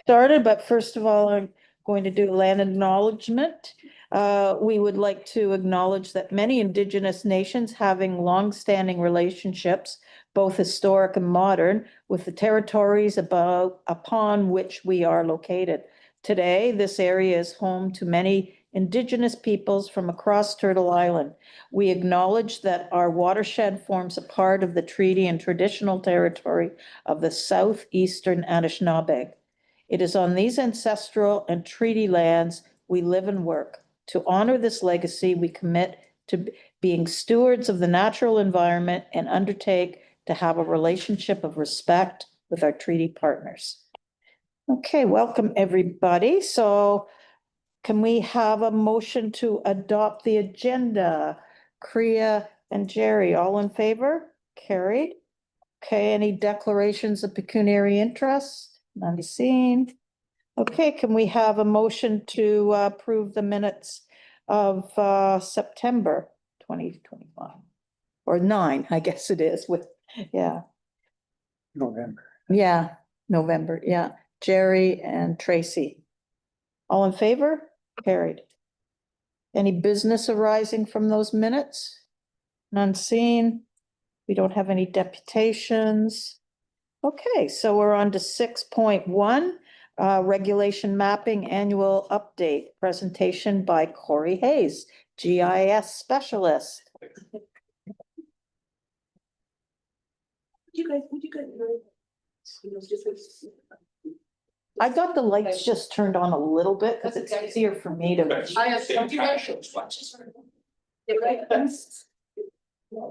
started, but first of all, I'm going to do land acknowledgement. We would like to acknowledge that many Indigenous nations having long-standing relationships, both historic and modern, with the territories upon which we are located. Today, this area is home to many Indigenous peoples from across Turtle Island. We acknowledge that our watershed forms a part of the treaty and traditional territory of the southeastern Anishinaabe. It is on these ancestral and treaty lands we live and work. To honor this legacy, we commit to being stewards of the natural environment and undertake to have a relationship of respect with our treaty partners. Okay, welcome everybody. So can we have a motion to adopt the agenda? Kriya and Jerry, all in favor? Carried. Okay, any declarations of pecuniary interest? None seen. Okay, can we have a motion to approve the minutes of September 2025? Or 9, I guess it is with, yeah. November. Yeah, November, yeah. Jerry and Tracy. All in favor? Carried. Any business arising from those minutes? None seen. We don't have any deputations. Okay, so we're on to 6.1, regulation mapping annual update presentation by Corey Hayes, GIS specialist. Would you guys I got the lights just turned on a little bit because it's easier for me to. I have some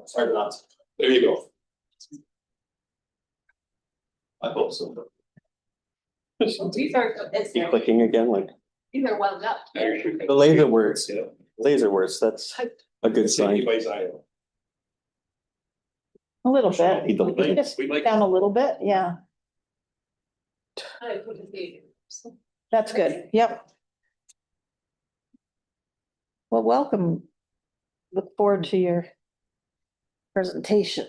Sorry, not. There you go. I hope so. These are, it's, Keep clicking again, like these are wound up. the laser words, that's a good sign. Anybody's eye. A little bit. Need the light. Just We like- down a little bit, yeah, I put it there. that's good, yep. Well, welcome. Look forward to your presentation.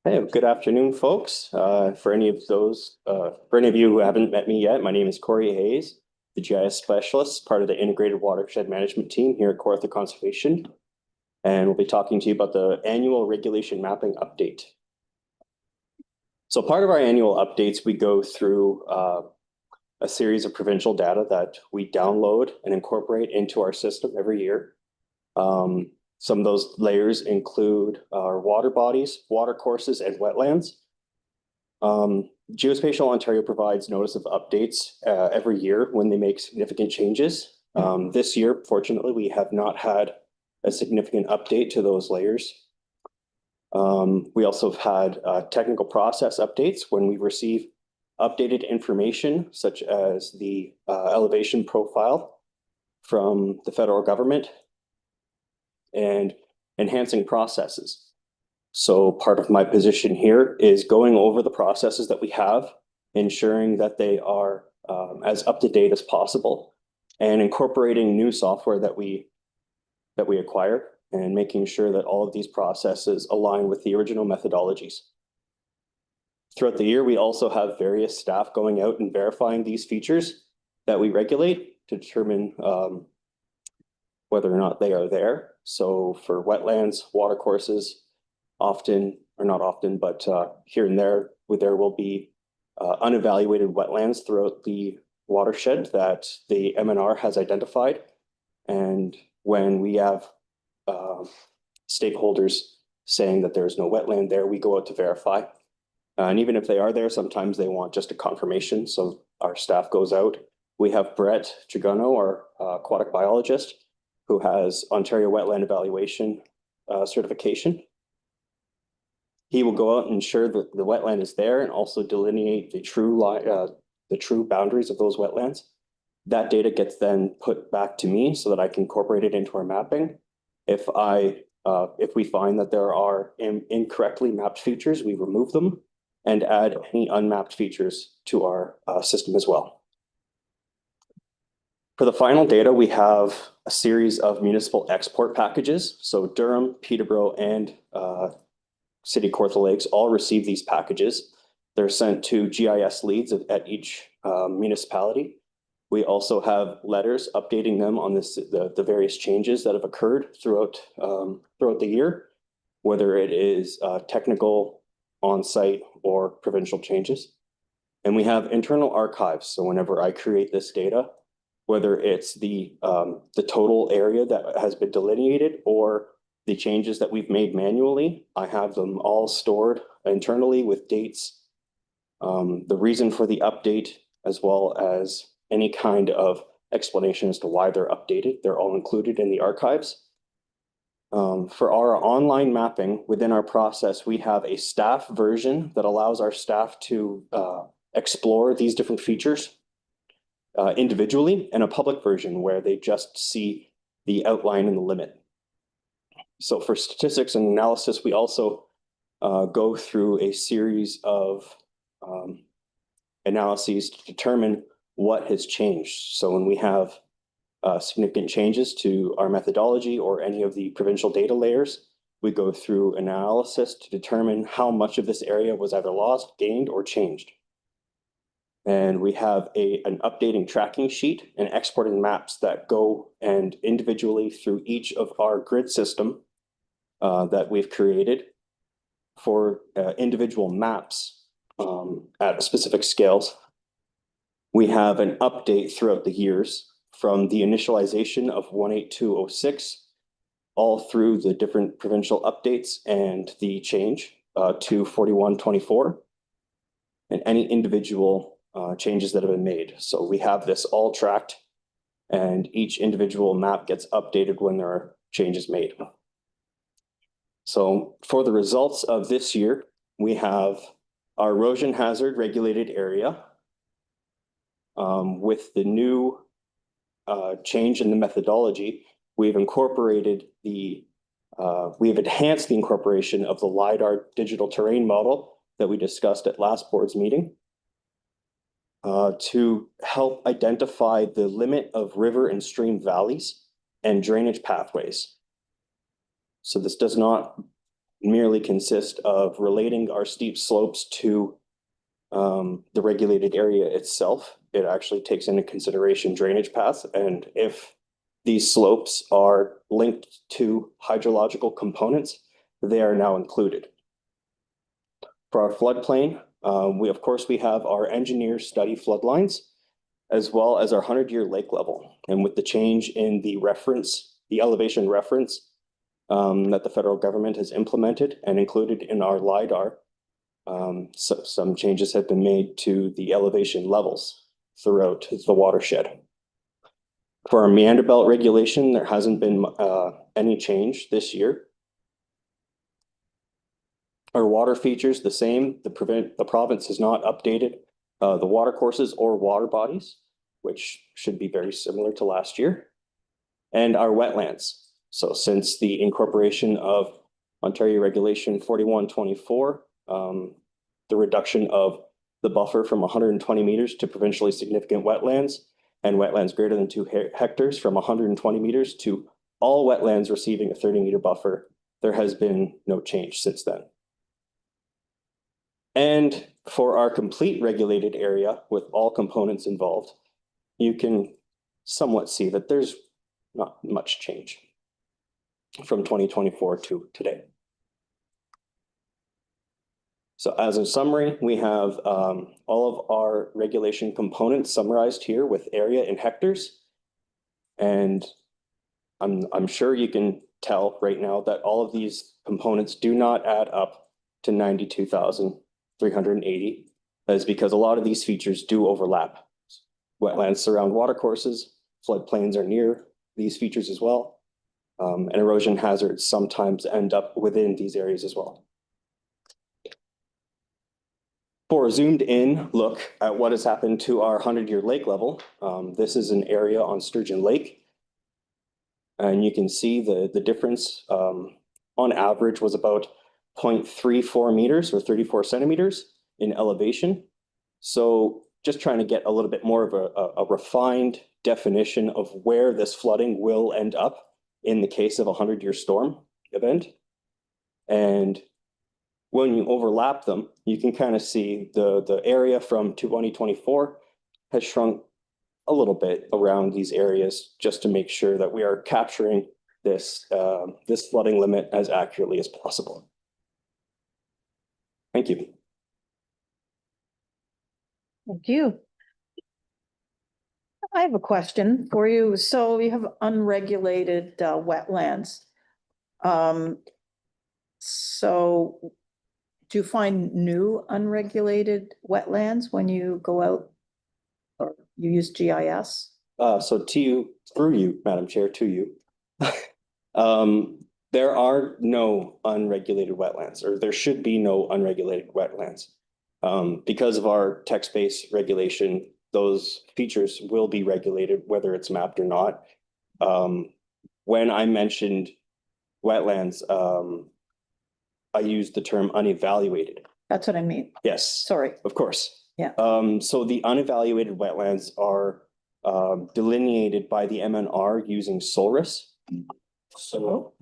Hey, good afternoon, folks. For any of you who haven't met me yet, my name is Corey Hayes, the GIS specialist, part of the integrated watershed management team here at Kawartha Conservation. And we'll be talking to you about the annual regulation mapping update. So part of our annual updates, we go through a series of provincial data that we download and incorporate into our system every year. Some of those layers include our water bodies, water courses, and wetlands. Geospatial Ontario provides notice of updates every year when they make significant changes. This year, fortunately, we have not had a significant update to those layers. We also have had technical process updates when we receive updated information, such as the elevation profile from the federal government and enhancing processes. So part of my position here is going over the processes that we have, ensuring that they are as up to date as possible, and incorporating new software that we acquire, and making sure that all of these processes align with the original methodologies. Throughout the year, we also have various staff going out and verifying these features that we regulate to determine whether or not they are there. So for wetlands, water courses, often, or not often, but here and there will be unevaluated wetlands throughout the watershed that the MNR has identified. And when we have stakeholders saying that there is no wetland there, we go out to verify. And even if they are there, sometimes they want just a confirmation. So our staff goes out. We have Brett Chigano, our aquatic biologist, who has Ontario Wetland Evaluation certification. He will go out and ensure that the wetland is there and also delineate the true boundaries of those wetlands. That data gets then put back to me so that I can incorporate it into our mapping. If we find that there are incorrectly mapped features, we remove them and add any unmapped features to our system as well. For the final data, we have a series of municipal export packages. So Durham, Peterborough, and City Kawartha Lakes all receive these packages. They're sent to GIS leads at each municipality. We also have letters updating them on the various changes that have occurred throughout the year, whether it is technical, on-site, or provincial changes. And we have internal archives. So whenever I create this data, whether it's the total area that has been delineated or the changes that we've made manually, I have them all stored internally with dates, the reason for the update, as well as any kind of explanation as to why they're updated. They're all included in the archives. For our online mapping within our process, we have a staff version that allows our staff to explore these different features individually, and a public version where they just see the outline and the limit. So for statistics and analysis, we also go through a series of analyses to determine what has changed. So when we have significant changes to our methodology or any of the provincial data layers, we go through analysis to determine how much of this area was either lost, gained, or changed. And we have an updating tracking sheet and exporting maps that go and individually through each of our grid system that we've created for individual maps at specific scales. We have an update throughout the years from the initialization of 18206 all through the different provincial updates and the change to 4124 and any individual changes that have been made. So we have this all tracked and each individual map gets updated when there are changes made. So for the results of this year, we have our erosion hazard regulated area with the new change in the methodology. We've incorporated we've enhanced the incorporation of the LiDAR digital terrain model that we discussed at last board's meeting to help identify the limit of river and stream valleys and drainage pathways. So this does not merely consist of relating our steep slopes to the regulated area itself. It actually takes into consideration drainage paths, and if these slopes are linked to hydrological components, they are now included. For our floodplain, we have our engineers study floodlines, as well as our 100-year lake level. And with the change in the elevation reference that the federal government has implemented and included in our LiDAR, some changes have been made to the elevation levels throughout the watershed. For our meander belt regulation, there hasn't been any change this year. Our water features the same. The province has not updated the water courses or water bodies, which should be very similar to last year. And our wetlands. So since the incorporation of Ontario Regulation 4124, the reduction of the buffer from 120 meters to provincially significant wetlands and wetlands greater than 2 hectares from 120 meters to all wetlands receiving a 30-meter buffer, there has been no change since then. And for our complete regulated area with all components involved, you can somewhat see that there's not much change from 2024 to today. So as a summary, we have all of our regulation components summarized here with area in hectares. And I'm sure you can tell right now that all of these components do not add up to 92,380. That is because a lot of these features do overlap. Wetlands surround water courses, floodplains are near these features as well, and erosion hazards sometimes end up within these areas as well. For a zoomed in look at what has happened to our 100-year lake level, this is an area on Sturgeon Lake. And you can see the difference on average was about 0.34 meters or 34 centimeters in elevation. So just trying to get a little bit more of a refined definition of where this flooding will end up in the case of a 100-year storm event. And when you overlap them, you can kind of see the area from 2024 has shrunk a little bit around these areas just to make sure that we are capturing this this flooding limit as accurately as possible. Thank you. Thank you. I have a question for you. So you have unregulated wetlands. So do you find new unregulated wetlands when you go out or you use GIS? So to you, through you, Madam Chair, to you. There are no unregulated wetlands, or there should be no unregulated wetlands. Because of our text-based regulation, those features will be regulated, whether it's mapped or not. When I mentioned wetlands, I used the term unevaluated. That's what I mean. Yes, Sorry. of course. Yeah. So the unevaluated wetlands are delineated by the MNR using SOLRIS. So,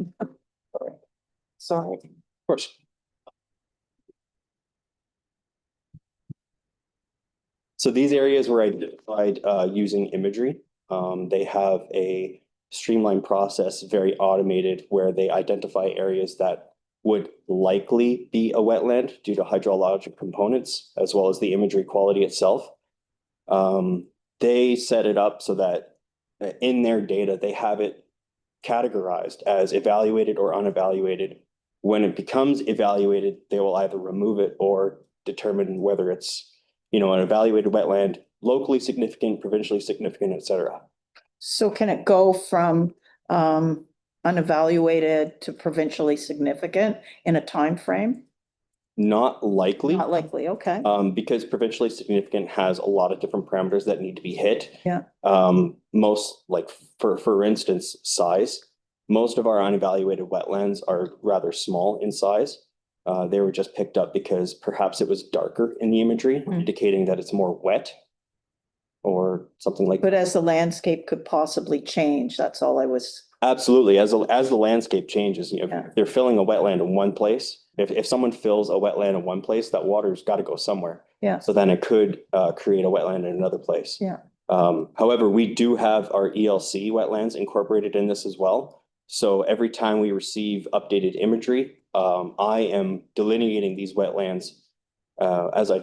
Sorry. of course. So these areas were identified using imagery. They have a streamlined process, very automated, where they identify areas that would likely be a wetland due to hydrologic components, as well as the imagery quality itself. They set it up so that in their data, they have it categorized as evaluated or unevaluated. When it becomes evaluated, they will either remove it or determine whether it's, an evaluated wetland, locally significant, provincially significant, et cetera. So can it go from unevaluated to provincially significant in a time frame? Not likely. Not likely, okay. Because provincially significant has a lot of different parameters that need to be hit. Yeah. Most, like for instance, size. Most of our unevaluated wetlands are rather small in size. They were just picked up because perhaps it was darker in the imagery, indicating that it's more wet or something like that. But as the landscape could possibly change, that's all I was. Absolutely. As the landscape changes, Yeah. they're filling a wetland in one place. If someone fills a wetland in one place, that water's got to go somewhere. Yeah. So then it could create a wetland in another place. Yeah. However, we do have our ELC wetlands incorporated in this as well. So every time we receive updated imagery, I am delineating these wetlands as I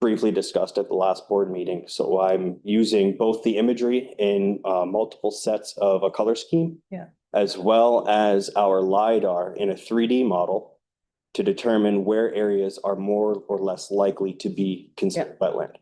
briefly discussed at the last board meeting. So I'm using both the imagery in multiple sets of a color scheme, as well as our LiDAR in a 3D model to determine where areas are more or less likely to be considered wetland.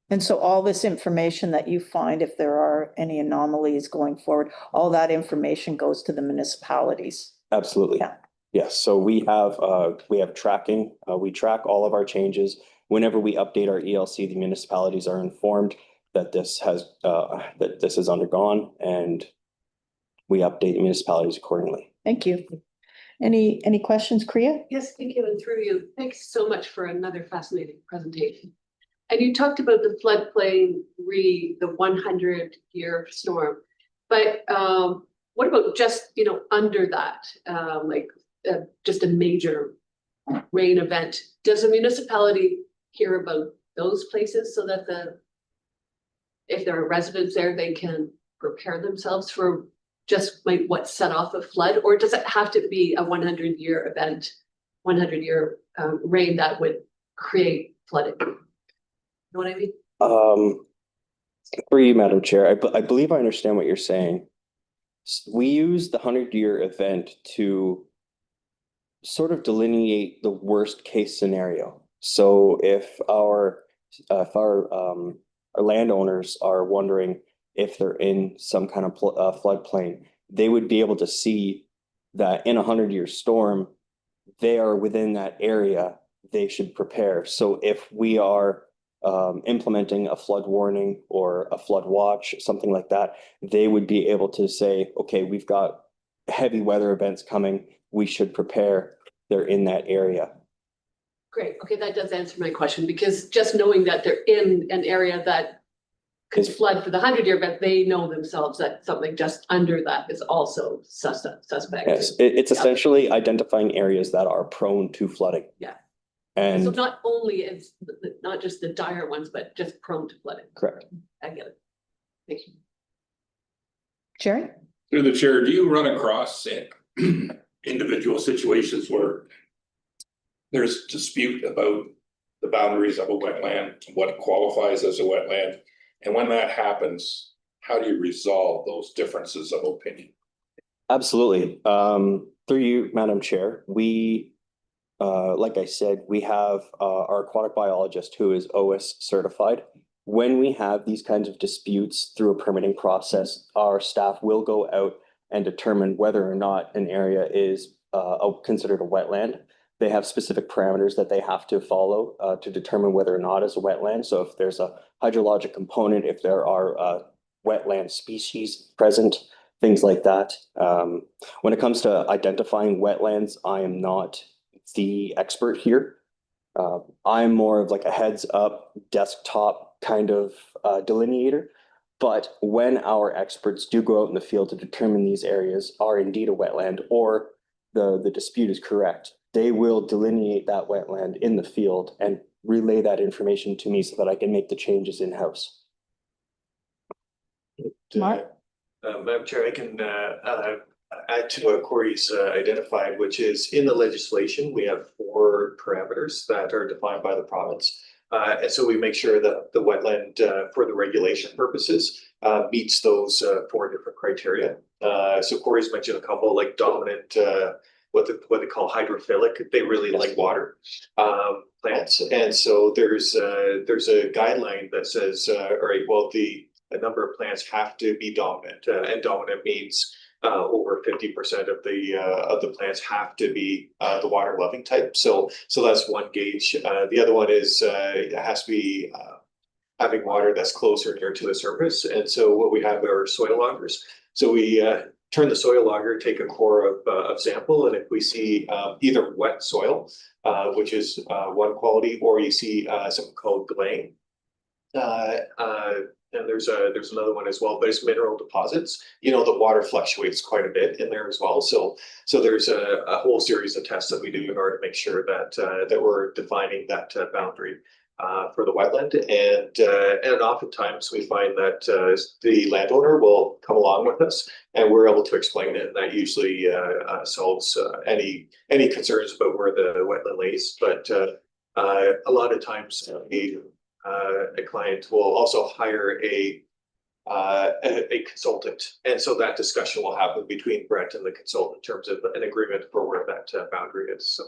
And so all this information that you find, if there are any anomalies going forward, all that information goes to the municipalities. Absolutely. Yeah. Yes. So we have tracking. We track all of our changes. Whenever we update our ELC, the municipalities are informed that this has undergone, and we update the municipalities accordingly. Thank you. Any questions, Kriya? Yes, thank you, and through you. Thanks so much for another fascinating presentation. And you talked about the floodplain the 100-year storm, but what about just, under that, just a major rain event? Does a municipality hear about those places so that if there are residents there, they can prepare themselves for just like what set off a flood? Or does it have to be a 100-year event, 100-year rain that would create flooding? You know what I mean? For you, Madam Chair, I believe I understand what you're saying. We use the 100-year event to sort of delineate the worst case scenario. So if our landowners are wondering if they're in some kind of floodplain, they would be able to see that in a 100-year storm, they are within that area, they should prepare. So if we are implementing a flood warning or a flood watch, something like that, they would be able to say, okay, we've got heavy weather events coming, we should prepare. They're in that area. Great. Okay, that does answer my question, because just knowing that they're in an area that could flood for the 100-year, but they know themselves that something just under that is also suspect. Yes, it's essentially identifying areas that are prone to flooding. Yeah. So And not only it's not just the dire ones, but just prone to flooding. correct. I get it. Thank you. Jerry? Through the chair, do you run across individual situations where there's dispute about the boundaries of a wetland, what qualifies as a wetland? And when that happens, how do you resolve those differences of opinion? Absolutely. Through you, Madam Chair, we, like I said, we have our aquatic biologist who is OS certified. When we have these kinds of disputes through a permitting process, our staff will go out and determine whether or not an area is considered a wetland. They have specific parameters that they have to follow to determine whether or not it's a wetland. So if there's a hydrologic component, if there are wetland species present, things like that. When it comes to identifying wetlands, I am not the expert here. I'm more of like a heads up desktop kind of delineator. But when our experts do go out in the field to determine these areas are indeed a wetland or the dispute is correct, they will delineate that wetland in the field and relay that information to me so that I can make the changes in-house. Mark? Madam Chair, I can add to what Corey's identified, which is in the legislation, we have 4 parameters that are defined by the province. And so we make sure that the wetland for the regulation purposes meets those 4 different criteria. So Corey's mentioned a couple like dominant, what they call hydrophilic, they really like water plants. And so there's a guideline that says, all right, well, the number of plants have to be dominant, and dominant means over 50% of the plants have to be the water loving type. So that's one gauge. The other one is it has to be having water that's closer near to the surface. And so what we have are soil loggers. So we turn the soil logger, take a core of sample, and if we see either wet soil, which is one quality, or you see something called glaying. And there's another one as well, but it's mineral deposits. You know, the water fluctuates quite a bit in there as well. So there's a whole series of tests that we do in order to make sure that that we're defining that boundary for the wetland. And oftentimes we find that the landowner will come along with us, and we're able to explain it. And that usually solves any concerns about where the wetland lays. But a lot of times a client will also hire a consultant, and so that discussion will happen between Brent and the consultant in terms of an agreement for where that boundary is. So,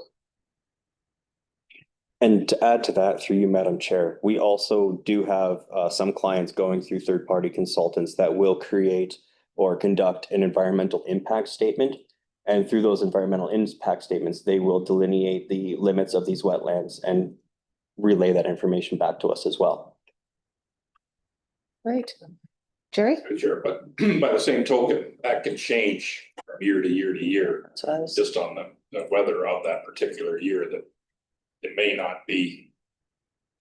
and to add to that, through you, Madam Chair, we also do have some clients going through third-party consultants that will create or conduct an environmental impact statement. And through those environmental impact statements, they will delineate the limits of these wetlands and relay that information back to us as well. Great. Jerry? Sure, but by the same token, that can change from year to year to year, That's what I was- just on the weather of that particular year, that it may not be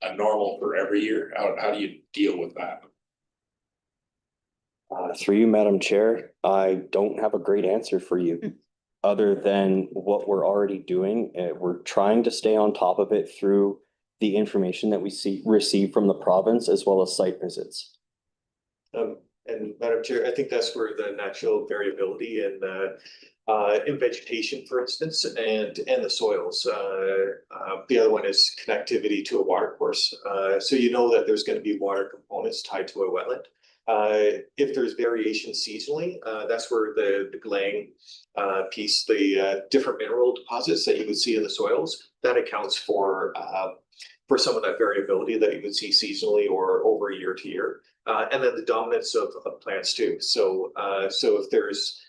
a normal for every year. How do you deal with that? Through you, Madam Chair, I don't have a great answer for you. Other than what we're already doing. We're trying to stay on top of it through the information that we receive from the province as well as site visits. and Madam Chair, I think that's where the natural variability in vegetation, for instance, and the soils. The other one is connectivity to a water course. So you know that there's going to be water components tied to a wetland. If there's variation seasonally, that's where the glaying piece, the different mineral deposits that you would see in the soils, that accounts for some of that variability that you would see seasonally or over year to year. And then the dominance of plants too. So if there's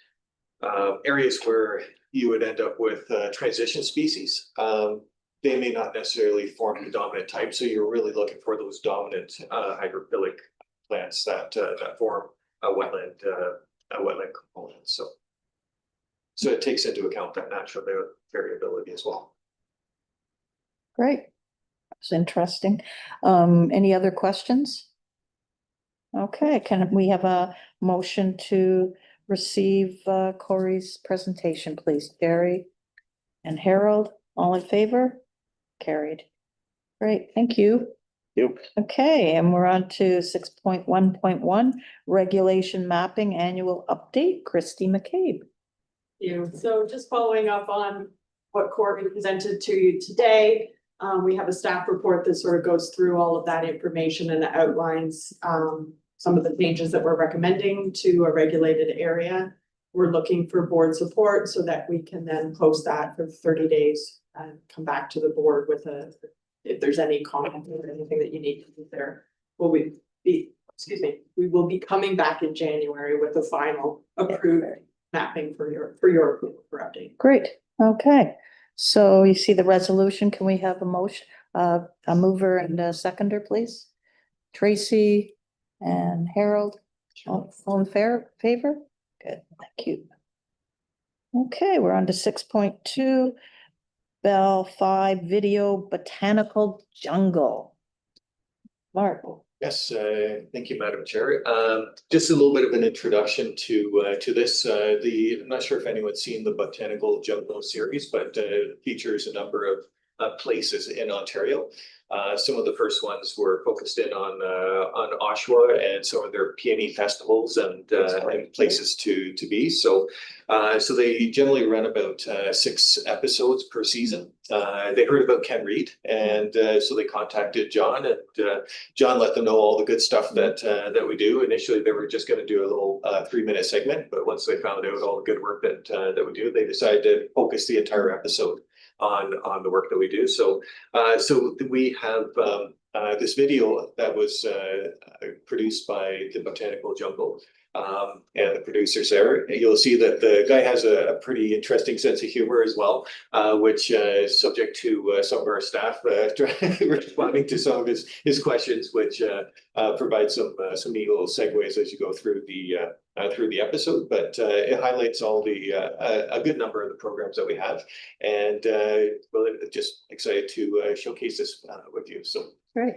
areas where you would end up with transition species, they may not necessarily form the dominant type. So you're really looking for those dominant hydrophilic plants that form a wetland component. So it takes into account that natural variability as well. Great. It's interesting. Any other questions? Okay, can we have a motion to receive Corey's presentation, please? Jerry and Harold, all in favor? Carried. Great, thank you. You. Okay, and we're on to 6.1.1, regulation mapping annual update. Christy McCabe. You. So just following up on what Courtney presented to you today, we have a staff report that sort of goes through all of that information and outlines some of the changes that we're recommending to a regulated area. We're looking for board support so that we can then post that for 30 days and come back to the board with if there's any comment or anything that you need to consider. We will be coming back in January with a final approved mapping for your approval for update. Great, okay. So you see the resolution, can we have a motion, a mover and a seconder, please? Tracy and Harold, all in favor? Good, thank you. Okay, we're on to 6.2, Bell 5 Video Botanical Jungle. Mark. Yes, thank you, Madam Chair. Just a little bit of an introduction to this. I'm not sure if anyone's seen the Botanical Jungle series, but features a number of places in Ontario. Some of the first ones were focused in on Oshawa and some of their peony festivals and places to be. So they generally run about 6 episodes per season. They heard about Ken Reid, and so they contacted John, and John let them know all the good stuff that we do. Initially, they were just going to do a little 3-minute segment, but once they found out all the good work that we do, they decided to focus the entire episode on the work that we do. So we have this video that was produced by the Botanical Jungle and the producers there. You'll see that the guy has a pretty interesting sense of humor as well, which is subject to some of our staff responding to some of his questions, which provides some neat little segues as you go through the episode. But it highlights all a good number of the programs that we have, and really just excited to showcase this with you. So Great.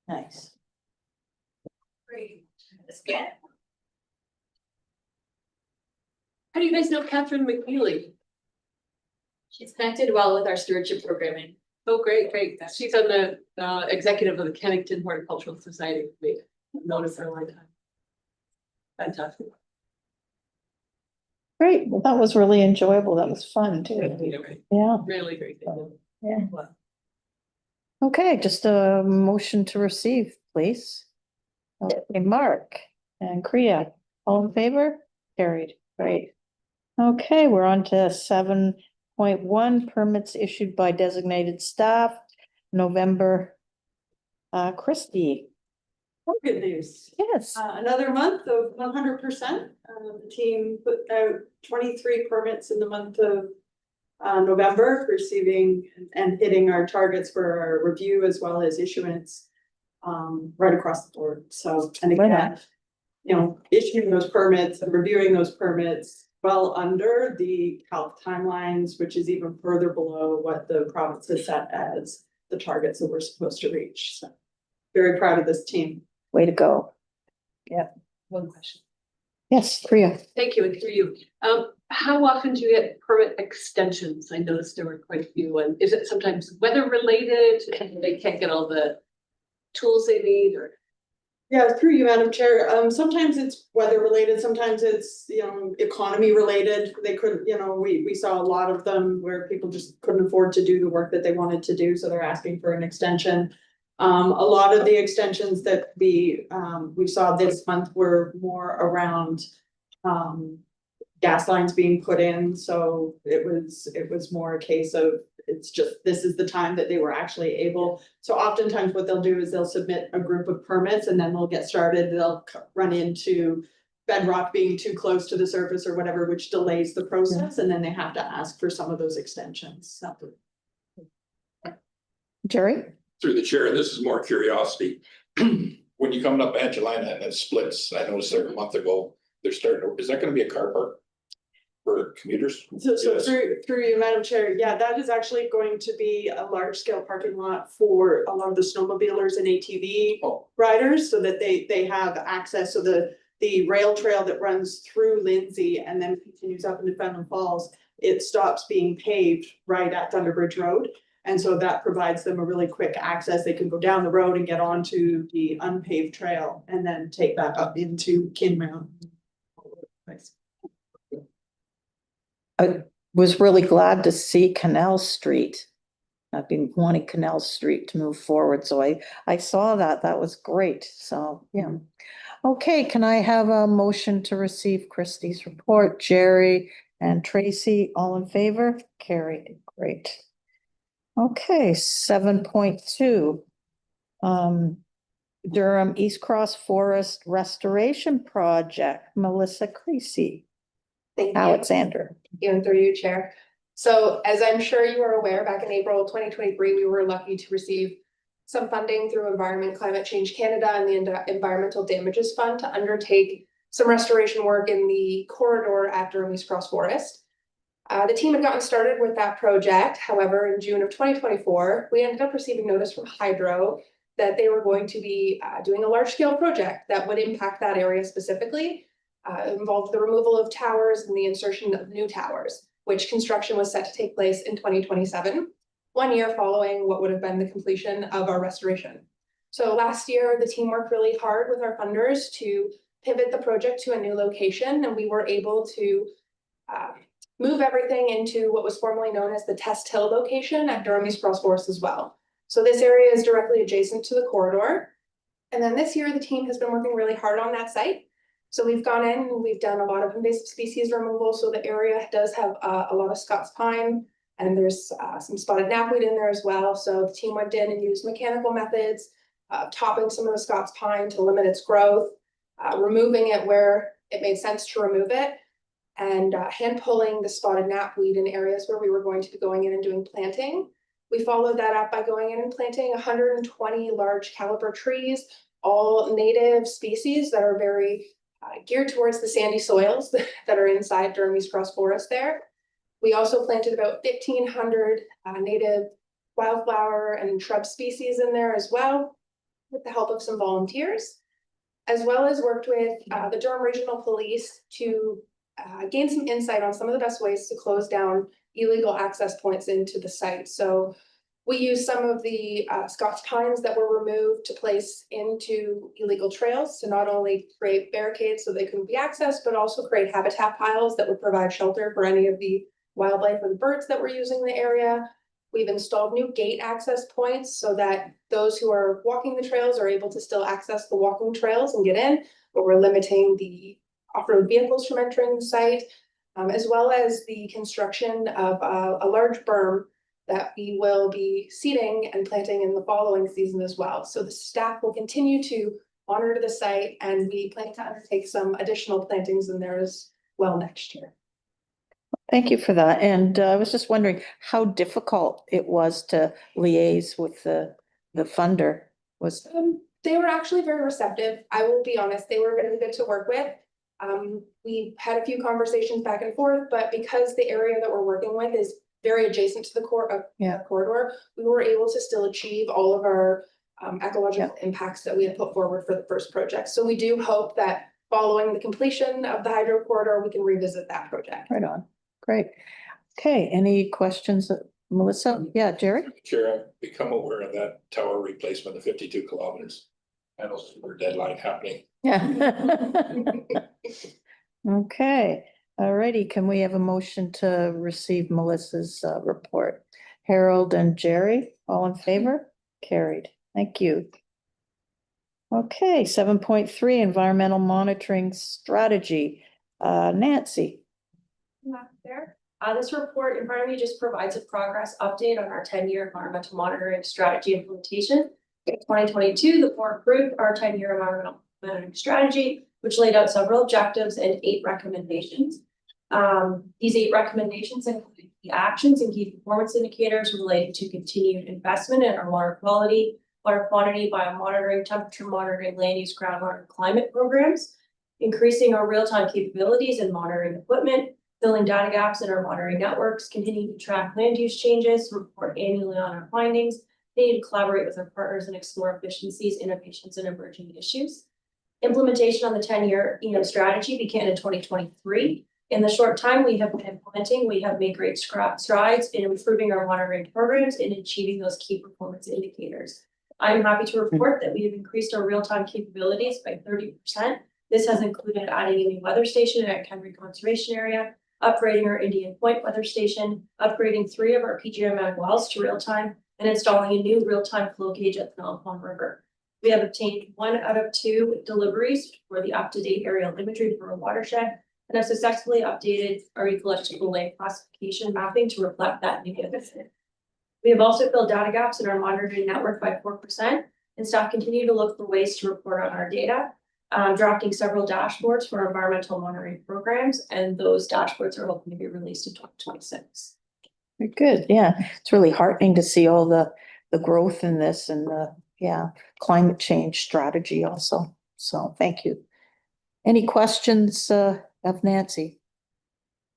Nice. Great. That's good. How do you guys know Catherine McNeely? She's connected well with our stewardship programming. Oh, great, great. She's on the executive of the Kennington Horticultural Society. We've known her for a long time. Fantastic. Great. Well, that was really enjoyable. That was fun too. Yeah, Really great. yeah. Okay, just a motion to receive, please. Okay, Mark and Kriya, all in favor? Carried. Great. Okay, we're on to 7.1 permits issued by designated staff, November. Christie, Oh, good news. yes, Another month of 100%. The team put out 23 permits in the month of November, receiving and hitting our targets for our review as well as issuance right across the board. So, and Right again, you know, issuing those permits and reviewing those permits well under the health timelines, which is even further below what the province has set as the targets that we're supposed to reach. So very proud of this team. way to go. One question. Yes, Priya. Thank you, and through you. How often do you get permit extensions? I noticed there were quite a few, and is it sometimes weather related and they can't get all the tools they need, or? Yeah, through you, Madam Chair. Sometimes it's weather related, sometimes it's, you know, economy related. They couldn't, you know, we saw a lot of them where people just couldn't afford to do the work that they wanted to do, so they're asking for an extension. A lot of the extensions that we saw this month were more around gas lines being put in, so it was more a case of it's just, this is the time that they were actually able. So oftentimes what they'll do is they'll submit a group of permits and then they'll get started, they'll run into bedrock being too close to the surface or whatever, which delays the process, and then they have to ask for some of those extensions. So. Jerry? Through the chair, this is more curiosity. When you come up Angelina and it splits, I noticed there a month ago, they're starting to, is that gonna be a car park? For commuters? So Yes. through you, Madam Chair, yeah, that is actually going to be a large scale parking lot for a lot of the snowmobilers and ATV Oh. riders, so that they have access. So the rail trail that runs through Lindsay and then continues up into Fenelon Falls, it stops being paved right at Thunder Bridge Road. And so that provides them a really quick access. They can go down the road and get onto the unpaved trail and then take back up into Kinmount. Nice. I was really glad to see Canal Street. I've been wanting Canal Street to move forward, so I saw that. That was great. So, yeah. Okay, can I have a motion to receive Christie's report? Jerry and Tracy, all in favor? Carried. Great. Okay, 7.2. Durham East Cross Forest Restoration Project, Melissa Creasy. Thank you. Alexander. And through you, Chair. So as I'm sure you are aware, back in April 2023, we were lucky to receive some funding through Environment Climate Change Canada and the Environmental Damages Fund to undertake some restoration work in the corridor at Durham East Cross Forest. The team had gotten started with that project. However, in June of 2024, we ended up receiving notice from Hydro that they were going to be doing a large-scale project that would impact that area specifically. Involved the removal of towers and the insertion of new towers, which construction was set to take place in 2027, 1 year following what would have been the completion of our restoration. So last year, the team worked really hard with our funders to pivot the project to a new location, and we were able to move everything into what was formerly known as the Test Hill location at Durham East Cross Forest as well. So this area is directly adjacent to the corridor. And then this year, the team has been working really hard on that site. So we've gone in and we've done a lot of invasive species removal. So the area does have a lot of Scots pine, and there's some spotted knapweed in there as well. So the team went in and used mechanical methods, topping some of the Scots pine to limit its growth, removing it where it made sense to remove it, and hand pulling the spotted knapweed in areas where we were going to be going in and doing planting. We followed that up by going in and planting 120 large caliber trees, all native species that are very geared towards the sandy soils that are inside Durham East Cross Forest there. We also planted about 1,500 native wildflower and shrub species in there as well. with the help of some volunteers, as well as worked with the Durham Regional Police to gain some insight on some of the best ways to close down illegal access points into the site. So we used some of the Scots pines that were removed to place into illegal trails to not only create barricades so they couldn't be accessed, but also create habitat piles that would provide shelter for any of the wildlife and birds that were using the area. We've installed new gate access points so that those who are walking the trails are able to still access the walking trails and get in, but we're limiting the off-road vehicles from entering the site, as well as the construction of a large berm that we will be seeding and planting in the following season as well. So the staff will continue to monitor the site, and we plan to undertake some additional plantings in there as well next year. Thank you for that. And I was just wondering how difficult it was to liaise with the funder. Was, They were actually very receptive. I will be honest, they were very good to work with. We had a few conversations back and forth, but because the area that we're working with is very adjacent to the corridor, we were able to still achieve all of our ecological impacts that we had put forward for the first project. So we do hope that following the completion of the hydro corridor, we can revisit that project. right on. Great. Okay, any questions, Melissa? Yeah, Jerry? Chair, I've become aware of that tower replacement of 52 kilometers. I know super deadline happening. Yeah. Okay, alrighty, can we have a motion to receive Melissa's report? Harold and Jerry, all in favor? Carried, thank you. Okay, 7.3 environmental monitoring strategy. Nancy. There. This report in front of you just provides a progress update on our 10-year environmental monitoring strategy implementation. In 2022, the board approved our 10-year environmental monitoring strategy, which laid out several objectives and 8 recommendations. These 8 recommendations include the actions and key performance indicators related to continued investment in our water quality, water quantity, biomonitoring, temperature monitoring, land use, groundwater, and climate programs, increasing our real-time capabilities and monitoring equipment, filling data gaps in our monitoring networks, continuing to track land use changes, report annually on our findings, continue to collaborate with our partners and explore efficiencies, innovations, and emerging issues. Implementation on the 10-year strategy began in 2023. In the short time we have been implementing, we have made great strides in improving our monitoring programs and achieving those key performance indicators. I'm happy to report that we have increased our real-time capabilities by 30%. This has included adding a new weather station at Kenry Conservation Area, upgrading our Indian Point weather station, upgrading 3 of our PGMN wells to real-time, and installing a new real-time flow gauge at the Nelpon River. We have obtained 1 out of 2 deliveries for the up-to-date aerial imagery for our watershed, and have successfully updated our ecological land classification mapping to reflect that new data. We have also filled data gaps in our monitoring network by 4%, and staff continue to look for ways to report on our data, drafting several dashboards for our environmental monitoring programs, and those dashboards are hoping to be released in 2026. Very good, yeah. It's really heartening to see all the growth in this and the, climate change strategy also. So thank you. Any questions of Nancy?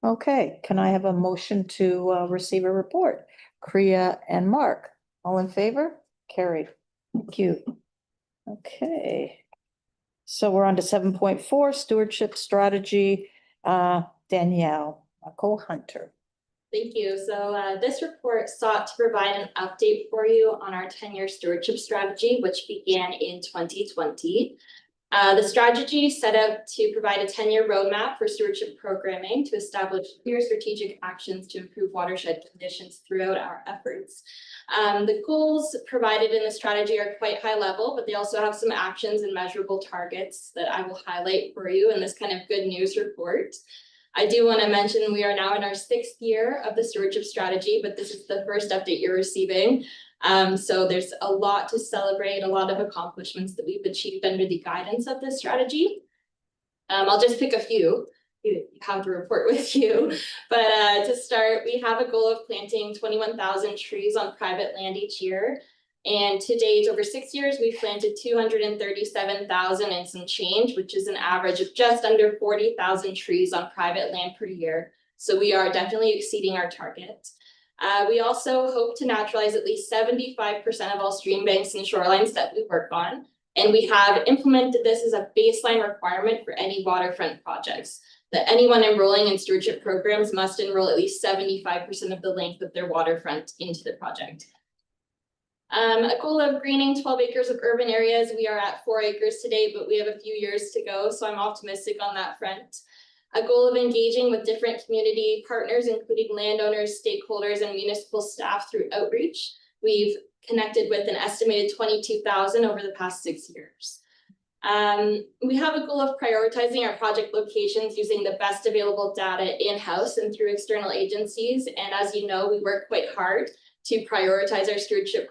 Okay, can I have a motion to receive a report? Kriya and Mark, all in favor? Carried. Thank you. Okay. So we're on to 7.4 stewardship strategy. Danielle Cole-Hunter. Thank you. So this report sought to provide an update for you on our 10-year stewardship strategy, which began in 2020. The strategy set out to provide a 10-year roadmap for stewardship programming to establish clear strategic actions to improve watershed conditions throughout our efforts. The goals provided in the strategy are quite high level, but they also have some actions and measurable targets that I will highlight for you in this kind of good news report. I do want to mention we are now in our 6th year of the stewardship strategy, but this is the first update you're receiving. So there's a lot to celebrate, a lot of accomplishments that we've achieved under the guidance of this strategy. I'll just pick a few. You have the report with you, but to start, we have a goal of planting 21,000 trees on private land each year. And to date, over 6 years, we've planted 237,000 and some change, which is an average of just under 40,000 trees on private land per year. So we are definitely exceeding our target. We also hope to naturalize at least 75% of all stream banks and shorelines that we work on. And we have implemented this as a baseline requirement for any waterfront projects, that anyone enrolling in stewardship programs must enroll at least 75% of the length of their waterfront into the project. A goal of greening 12 acres of urban areas. We are at 4 acres today, but we have a few years to go, so I'm optimistic on that front. A goal of engaging with different community partners, including landowners, stakeholders, and municipal staff through outreach. We've connected with an estimated 22,000 over the past 6 years. We have a goal of prioritizing our project locations using the best available data in-house and through external agencies. And as you know, we work quite hard to prioritize our stewardship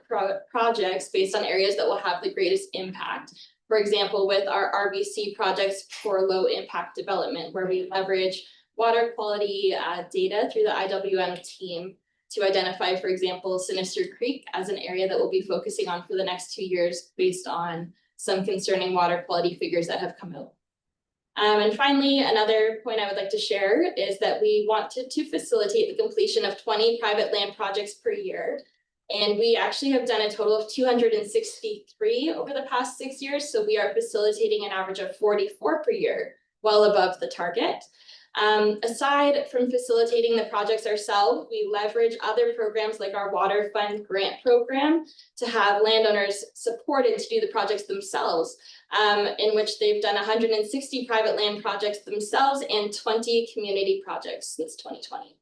projects based on areas that will have the greatest impact. For example, with our RBC projects for low impact development, where we leverage water quality data through the IWM team to identify, for example, Sinister Creek as an area that we'll be focusing on for the next 2 years based on some concerning water quality figures that have come out. And finally, another point I would like to share is that we wanted to facilitate the completion of 20 private land projects per year. And we actually have done a total of 263 over the past 6 years. So we are facilitating an average of 44 per year, well above the target. Aside from facilitating the projects ourselves, we leverage other programs like our Water Fund grant program to have landowners supported to do the projects themselves, in which they've done 160 private land projects themselves and 20 community projects since 2020.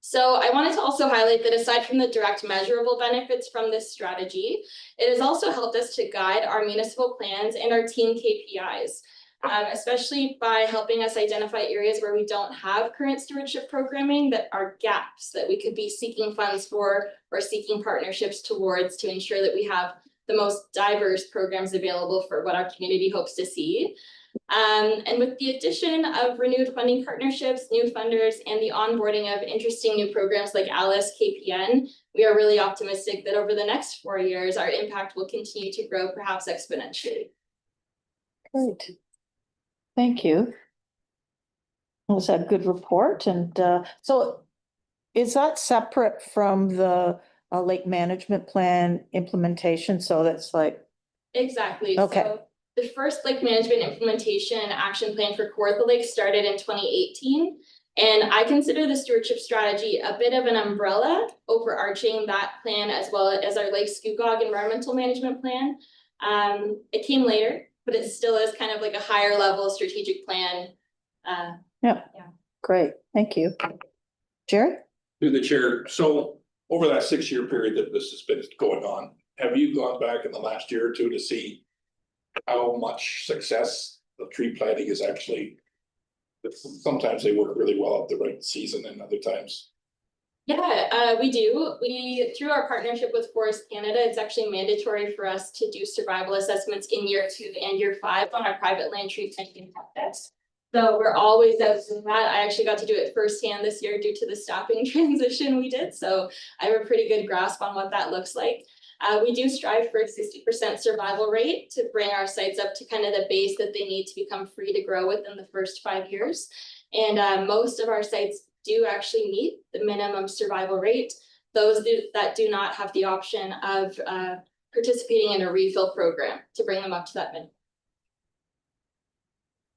So I wanted to also highlight that aside from the direct measurable benefits from this strategy, it has also helped us to guide our municipal plans and our team KPIs. Especially by helping us identify areas where we don't have current stewardship programming that are gaps that we could be seeking funds for or seeking partnerships towards to ensure that we have the most diverse programs available for what our community hopes to see. And with the addition of renewed funding partnerships, new funders, and the onboarding of interesting new programs like Alice KPN, we are really optimistic that over the next 4 years, our impact will continue to grow, perhaps exponentially. Great. Thank you. That was a good report. And so is that separate from the lake management plan implementation? So that's like. Exactly. Okay. So the first lake management implementation action plan for Kawartha Lake started in 2018. And I consider the stewardship strategy a bit of an umbrella overarching that plan, as well as our Lake Scugog environmental management plan. It came later, but it still is kind of like a higher level strategic plan. Yeah. Great. Thank you. Jerry? Through the chair, so over that 6-year period that this has been going on, have you gone back in the last year or two to see how much success the tree planting is actually? Sometimes they work really well at the right season and other times. Yeah, we do. Through our partnership with Forest Canada, it's actually mandatory for us to do survival assessments in year 2 and year 5 on our private land tree planting projects. So we're always out doing that. I actually got to do it firsthand this year due to the staffing transition we did. So I have a pretty good grasp on what that looks like. We do strive for a 60% survival rate to bring our sites up to kind of the base that they need to become free to grow within the first 5 years. And most of our sites do actually meet the minimum survival rate. Those that do not have the option of participating in a refill program to bring them up to that minimum.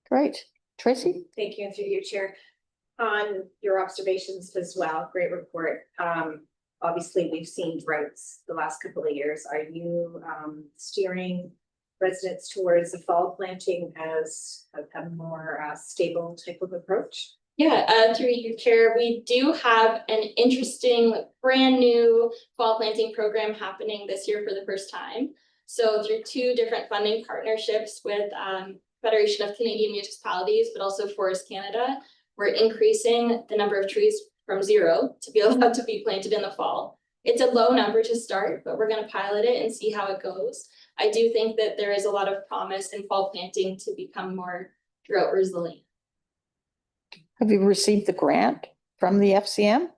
Great. Tracy? Thank you, and through your chair. On your observations as well, great report. Obviously, we've seen droughts the last couple of years. Are you steering residents towards a fall planting as a more stable type of approach? Yeah, through your chair, we do have an interesting brand new fall planting program happening this year for the first time. So through 2 different funding partnerships with Federation of Canadian Municipalities, but also Forest Canada, we're increasing the number of trees from 0 to be allowed to be planted in the fall. It's a low number to start, but we're going to pilot it and see how it goes. I do think that there is a lot of promise in fall planting to become more drought resilient. Have you received the grant from the FCM?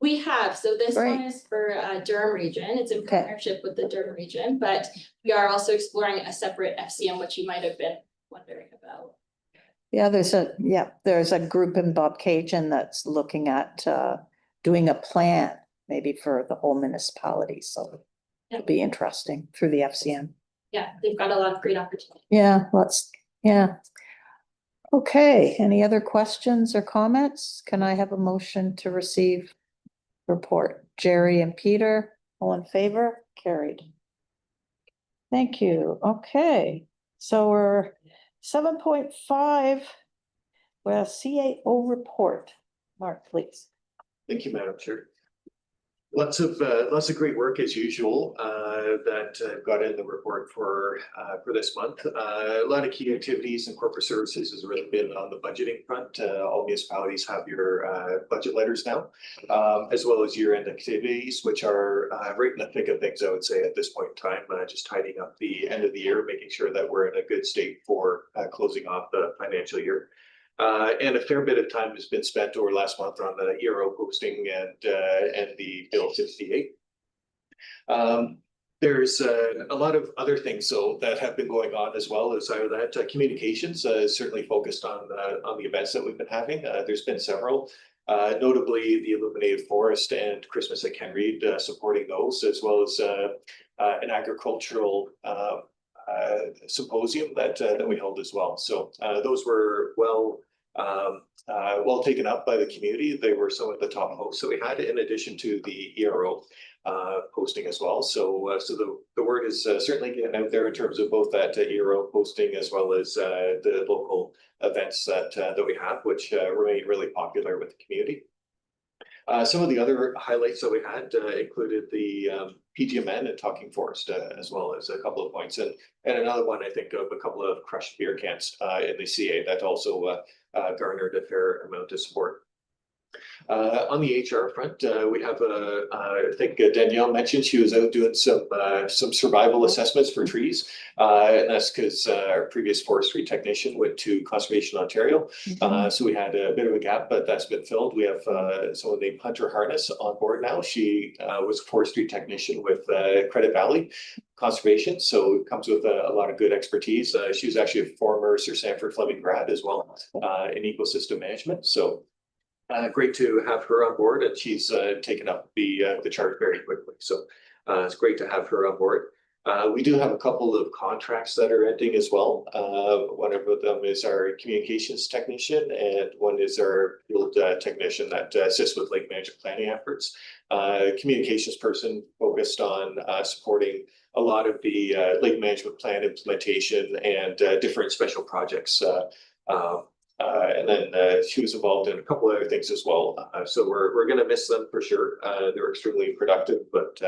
We have. So this Great. one is for Durham region. It's in Okay. partnership with the Durham region, but we are also exploring a separate FCM, which you might have been wondering about. Yeah, there's a group in Bob Cajun that's looking at doing a plan maybe for the whole municipality, so it'll be interesting through the FCM. Yeah, they've got a lot of great opportunities. Yeah, yeah. Okay, any other questions or comments? Can I have a motion to receive report? Jerry and Peter, all in favor? Carried. Thank you. Okay, so we're 7.5. Well, CAO report. Mark, please. Thank you, Madam Chair. Lots of great work as usual that got in the report for this month. A lot of key activities and corporate services has really been on the budgeting front. All municipalities have your budget letters now, as well as year-end activities, which are right in the thick of things, I would say, at this point in time. Just tidying up the end of the year, making sure that we're in a good state for closing off the financial year. And a fair bit of time has been spent over last month on the ERO posting and the Bill 68. There's a lot of other things though that have been going on as well as that. Communications certainly focused on the events that we've been having. There's been several, notably the Illuminated Forest and Christmas at Kenreid, supporting those, as well as an agricultural symposium that we held as well. So those were well taken up by the community. They were some of the top hosts that we had, in addition to the ERO posting as well. So the word is certainly getting out there in terms of both that ERO posting as well as the local events that we have, which remain really popular with the community. Some of the other highlights that we had included the PGMN and Talking Forest, as well as a couple of points, and another one I think of a couple of crushed beer cans in the CA that also garnered a fair amount of support. On the HR front, we have I think Danielle mentioned she was out doing some survival assessments for trees, and that's because our previous forestry technician went to Conservation Ontario. So we had a bit of a gap, but that's been filled. We have someone named Hunter Harness on board now. She was a forestry technician with Credit Valley Conservation, so comes with a lot of good expertise. She was actually a former Sir Sanford Fleming grad as well in ecosystem management. So great to have her on board, and she's taken up the charge very quickly. So it's great to have her on board. We do have a couple of contracts that are ending as well. One of them is our communications technician, and one is our field technician that assists with lake management planning efforts. Communications person focused on supporting a lot of the lake management plan implementation and different special projects. And then she was involved in a couple of other things as well. So we're going to miss them for sure. They're extremely productive, but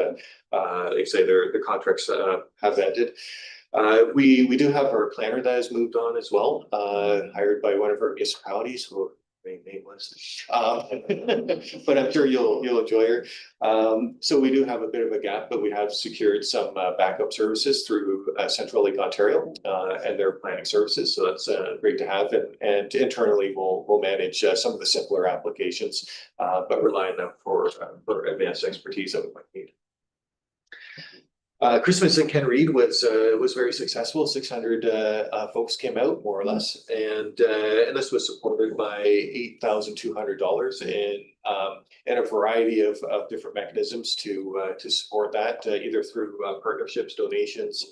like I say, their contracts have ended. We do have our planner that has moved on as well, hired by one of our municipalities who remain nameless. But I'm sure you'll enjoy her. So we do have a bit of a gap, but we have secured some backup services through Central Lake Ontario and their planning services. So that's great to have. And internally, we'll manage some of the simpler applications, but rely on them for advanced expertise that we might need. Christmas in Kenreid was very successful. 600 folks came out, more or less, and this was supported by $8,200 in a variety of different mechanisms to support that, either through partnerships, donations,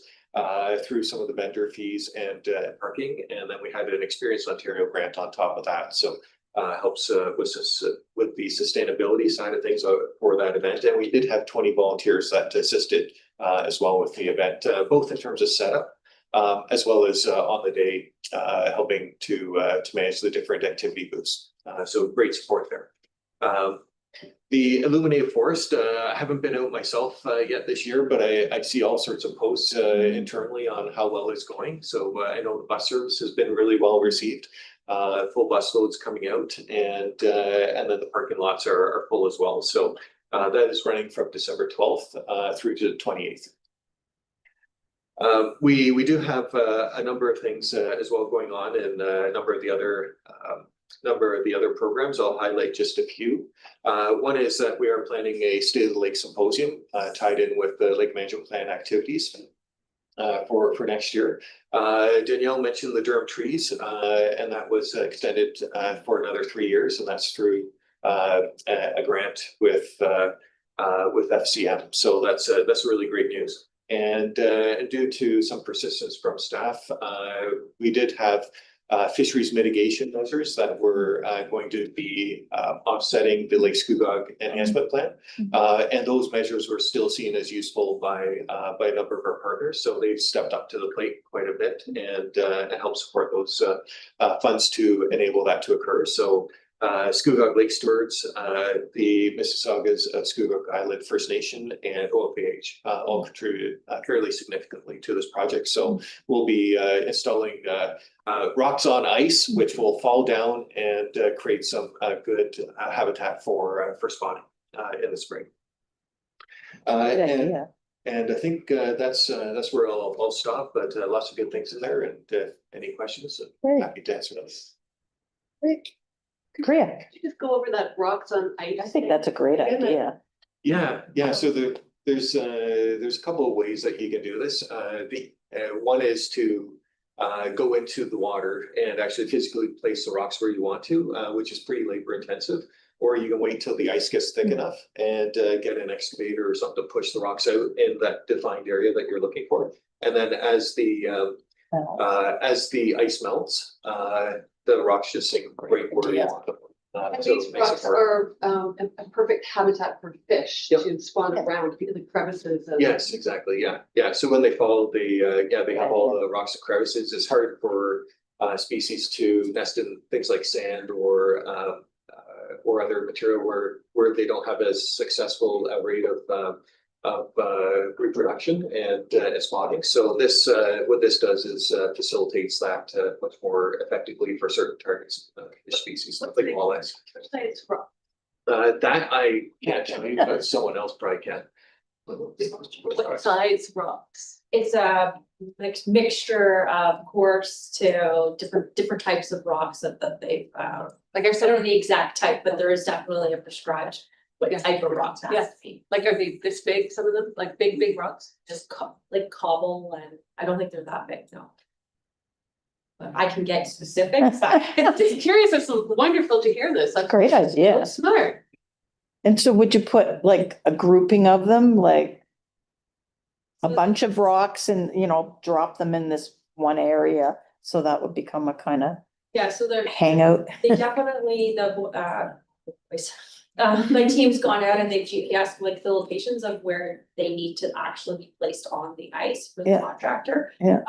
through some of the vendor fees and parking, and then we had an Experience Ontario grant on top of that. So helps with the sustainability side of things for that event, and we did have 20 volunteers that assisted as well with the event, both in terms of setup as well as on the day, helping to manage the different activity booths. So great support there. The Illuminated Forest, I haven't been out myself yet this year, but I see all sorts of posts internally on how well it's going. So I know the bus service has been really well received. Full bus loads coming out, and then the parking lots are full as well. So that is running from December 12th through to the 28th. We do have a number of things as well going on in a number of the other programs. I'll highlight just a few. One is that we are planning a State of the Lake Symposium tied in with the Lake Management Plan activities for next year. Danielle mentioned the Durham trees, and that was extended for another 3 years, and that's through a grant with FCM. So that's really great news. And due to some persistence from staff, we did have fisheries mitigation measures that were going to be offsetting the Lake Scugog enhancement plan. And those measures were still seen as useful by a number of our partners. So they've stepped up to the plate quite a bit and helped support those funds to enable that to occur. So Scugog Lake Stewards, the Mississaugas of Scugog Island First Nation, and OLPH all contributed fairly significantly to this project. So we'll be installing rocks on ice, which will fall down and create some good habitat for spawning in the spring. Good And idea. I think that's where I'll stop. But lots of good things in there. And any questions? Great. Happy to answer those. Great. Korea, Could you just go over that rocks on ice? I think that's a great idea. Yeah. So there's a couple of ways that you can do this. One is to go into the water and actually physically place the rocks where you want to, which is pretty labor intensive. Or you can wait till the ice gets thick enough and get an excavator or something to push the rocks out in that defined area that you're looking for. And then as the ice melts, the rocks just sink right where you want them. And So these it makes it rocks work. are a perfect habitat for fish Yep. to spawn around because of the crevices. And Yes, exactly. Yeah. So when they fall, they have all the rocks and crevices. It's hard for species to nest in things like sand or other material where they don't have as successful a rate of reproduction and spawning. So what this does is facilitates that much more effectively for certain targets, fish species like walleyes. It's rock. That I can't tell you, but someone else probably can. What size rocks? It's a mixture of quartz to different types of rocks that they've like I don't know the exact type, but there is definitely a prescribed what Yeah. type of rocks it has to be. Like are they this big, some of them, like big rocks? Just like cobble, and I don't think they're that big, no. But I can get specifics. Just curious, it's wonderful to hear this. That's Great idea. that's smart. And so would you put like a grouping of them, like a So- bunch of rocks and, drop them in this one area? So that would become a kind of Yeah, so they're hangout. they definitely my team's gone out and they've GPS like the locations of where they need to actually be placed on the ice for the Yeah. contractor. Yeah.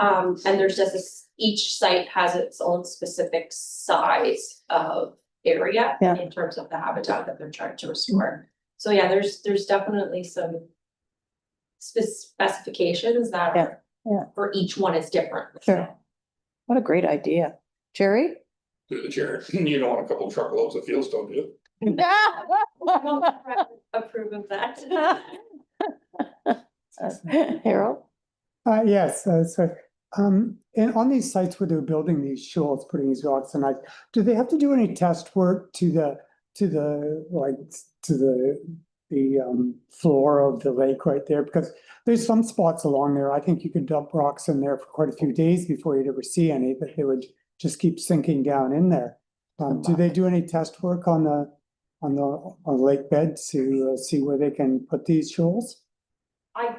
And there's just each site has its own specific size of area Yeah. in terms of the habitat that they're trying to restore. So yeah, there's definitely some specifications that Yeah, are yeah. for each one is different. Sure. What a great idea. Jerry? To the chair, you don't want a couple of truckloads of fieldstone, do you? Approve of that. Harold? Yes, and on these sites where they're building these shoals, putting these rocks and do they have to do any test work to the floor of the lake right there? Because there's some spots along there, I think you could dump rocks in there for quite a few days before you'd ever see any, but they would just keep sinking down in there. Do they do any test work on the lake bed to see where they can put these shoals? I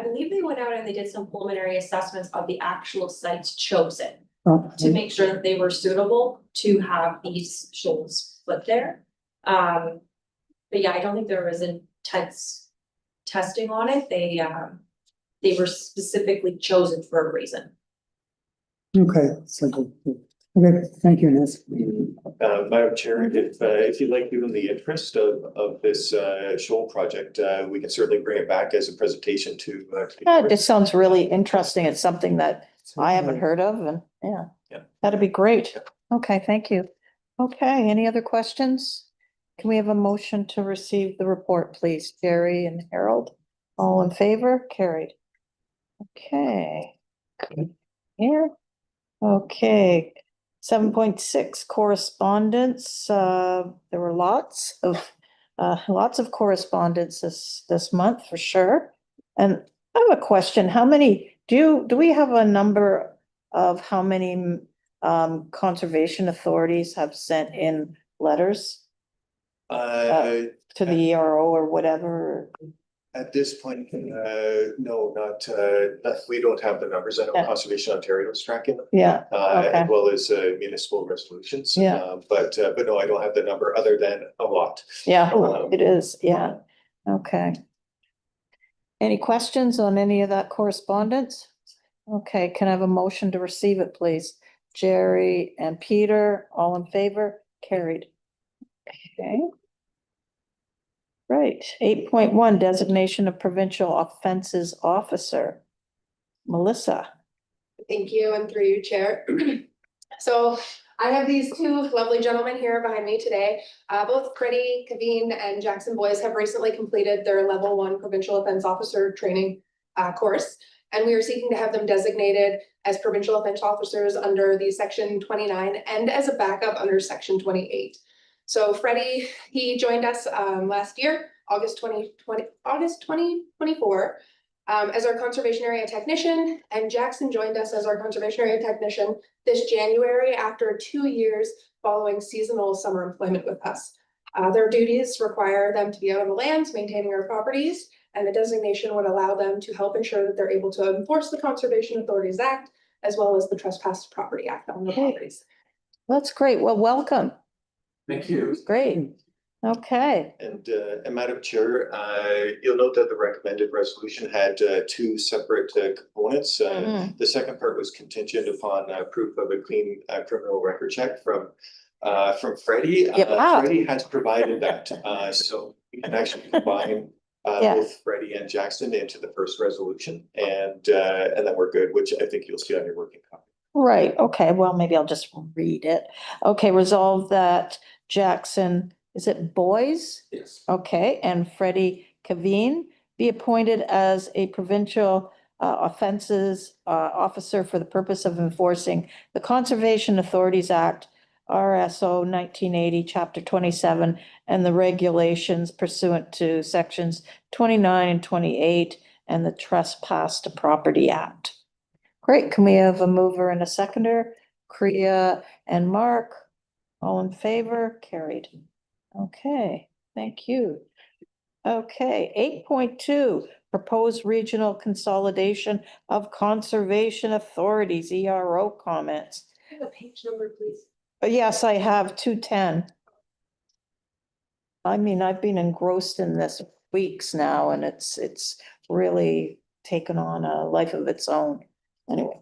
believe they went out and they did some preliminary assessments of the actual sites chosen to make sure that they were suitable to have these shoals put there. But yeah, I don't think there was intense testing on it. They were specifically chosen for a reason. Okay, so, okay, thank you, Ines. Madam Chair, if you'd like, given the interest of this shoal project, we can certainly bring it back as a presentation to. Yeah, it just sounds really interesting. It's something that I haven't heard of and Yeah. that'd be great. Okay, thank you. Okay, any other questions? Can we have a motion to receive the report, please? Jerry and Harold, all in favor? Carried. Okay. Here. Okay. 7.6 correspondence. There were lots of correspondence this month for sure. And I have a question. How many, do we have a number of how many conservation authorities have sent in letters? to the ERO or whatever? At this point, no, not, we don't have the numbers. I know Yeah. Conservation Ontario is tracking them. Yeah, As okay. well as municipal resolutions. Yeah. But no, I don't have the number other than a lot. Yeah, it is, yeah, okay. Any questions on any of that correspondence? Okay, can I have a motion to receive it, please? Jerry and Peter, all in favor? Carried. Okay. Right, 8.1 designation of provincial offenses officer. Melissa. Thank you, and through you, Chair. So I have these two lovely gentlemen here behind me today. Both Freddie, Kaveen, and Jackson Boys have recently completed their level 1 provincial offense officer training course. And we are seeking to have them designated as provincial offense officers under the section 29 and as a backup under section 28. So Freddie, he joined us last year, August 2024. As our conservation area technician, and Jackson joined us as our conservation area technician this January after 2 years following seasonal summer employment with us. Their duties require them to be out on the lands, maintaining our properties, and the designation would allow them to help ensure that they're able to enforce the Conservation Authorities Act as well as the Trespass to Property Act on the properties. That's great, well, welcome. Thank you. Great, okay. And Madam Chair, you'll note that the recommended resolution had two separate components. Mhm. The second part was contingent upon proof of a clean criminal record check from Freddie. Yep. Freddie has provided that, so we can actually combine Yeah. both Freddie and Jackson into the first resolution, and then we're good, which I think you'll see on your working copy. Right, okay, well, maybe I'll just read it. Okay, resolve that Jackson, is it Boys? Yes. Okay, and Freddie Kaveen be appointed as a provincial offenses officer for the purpose of enforcing the Conservation Authorities Act, RSO 1980, Chapter 27, and the regulations pursuant to sections 29 and 28 and the Trespass to Property Act. Great, can we have a mover and a seconder? Kriya and Mark, all in favor? Carried. Okay, thank you. Okay, 8.2, proposed regional consolidation of conservation authorities, ERO comments. Have a page number, please. Yes, I have 210. I mean, I've been engrossed in this weeks now and it's really taken on a life of its own. Anyway,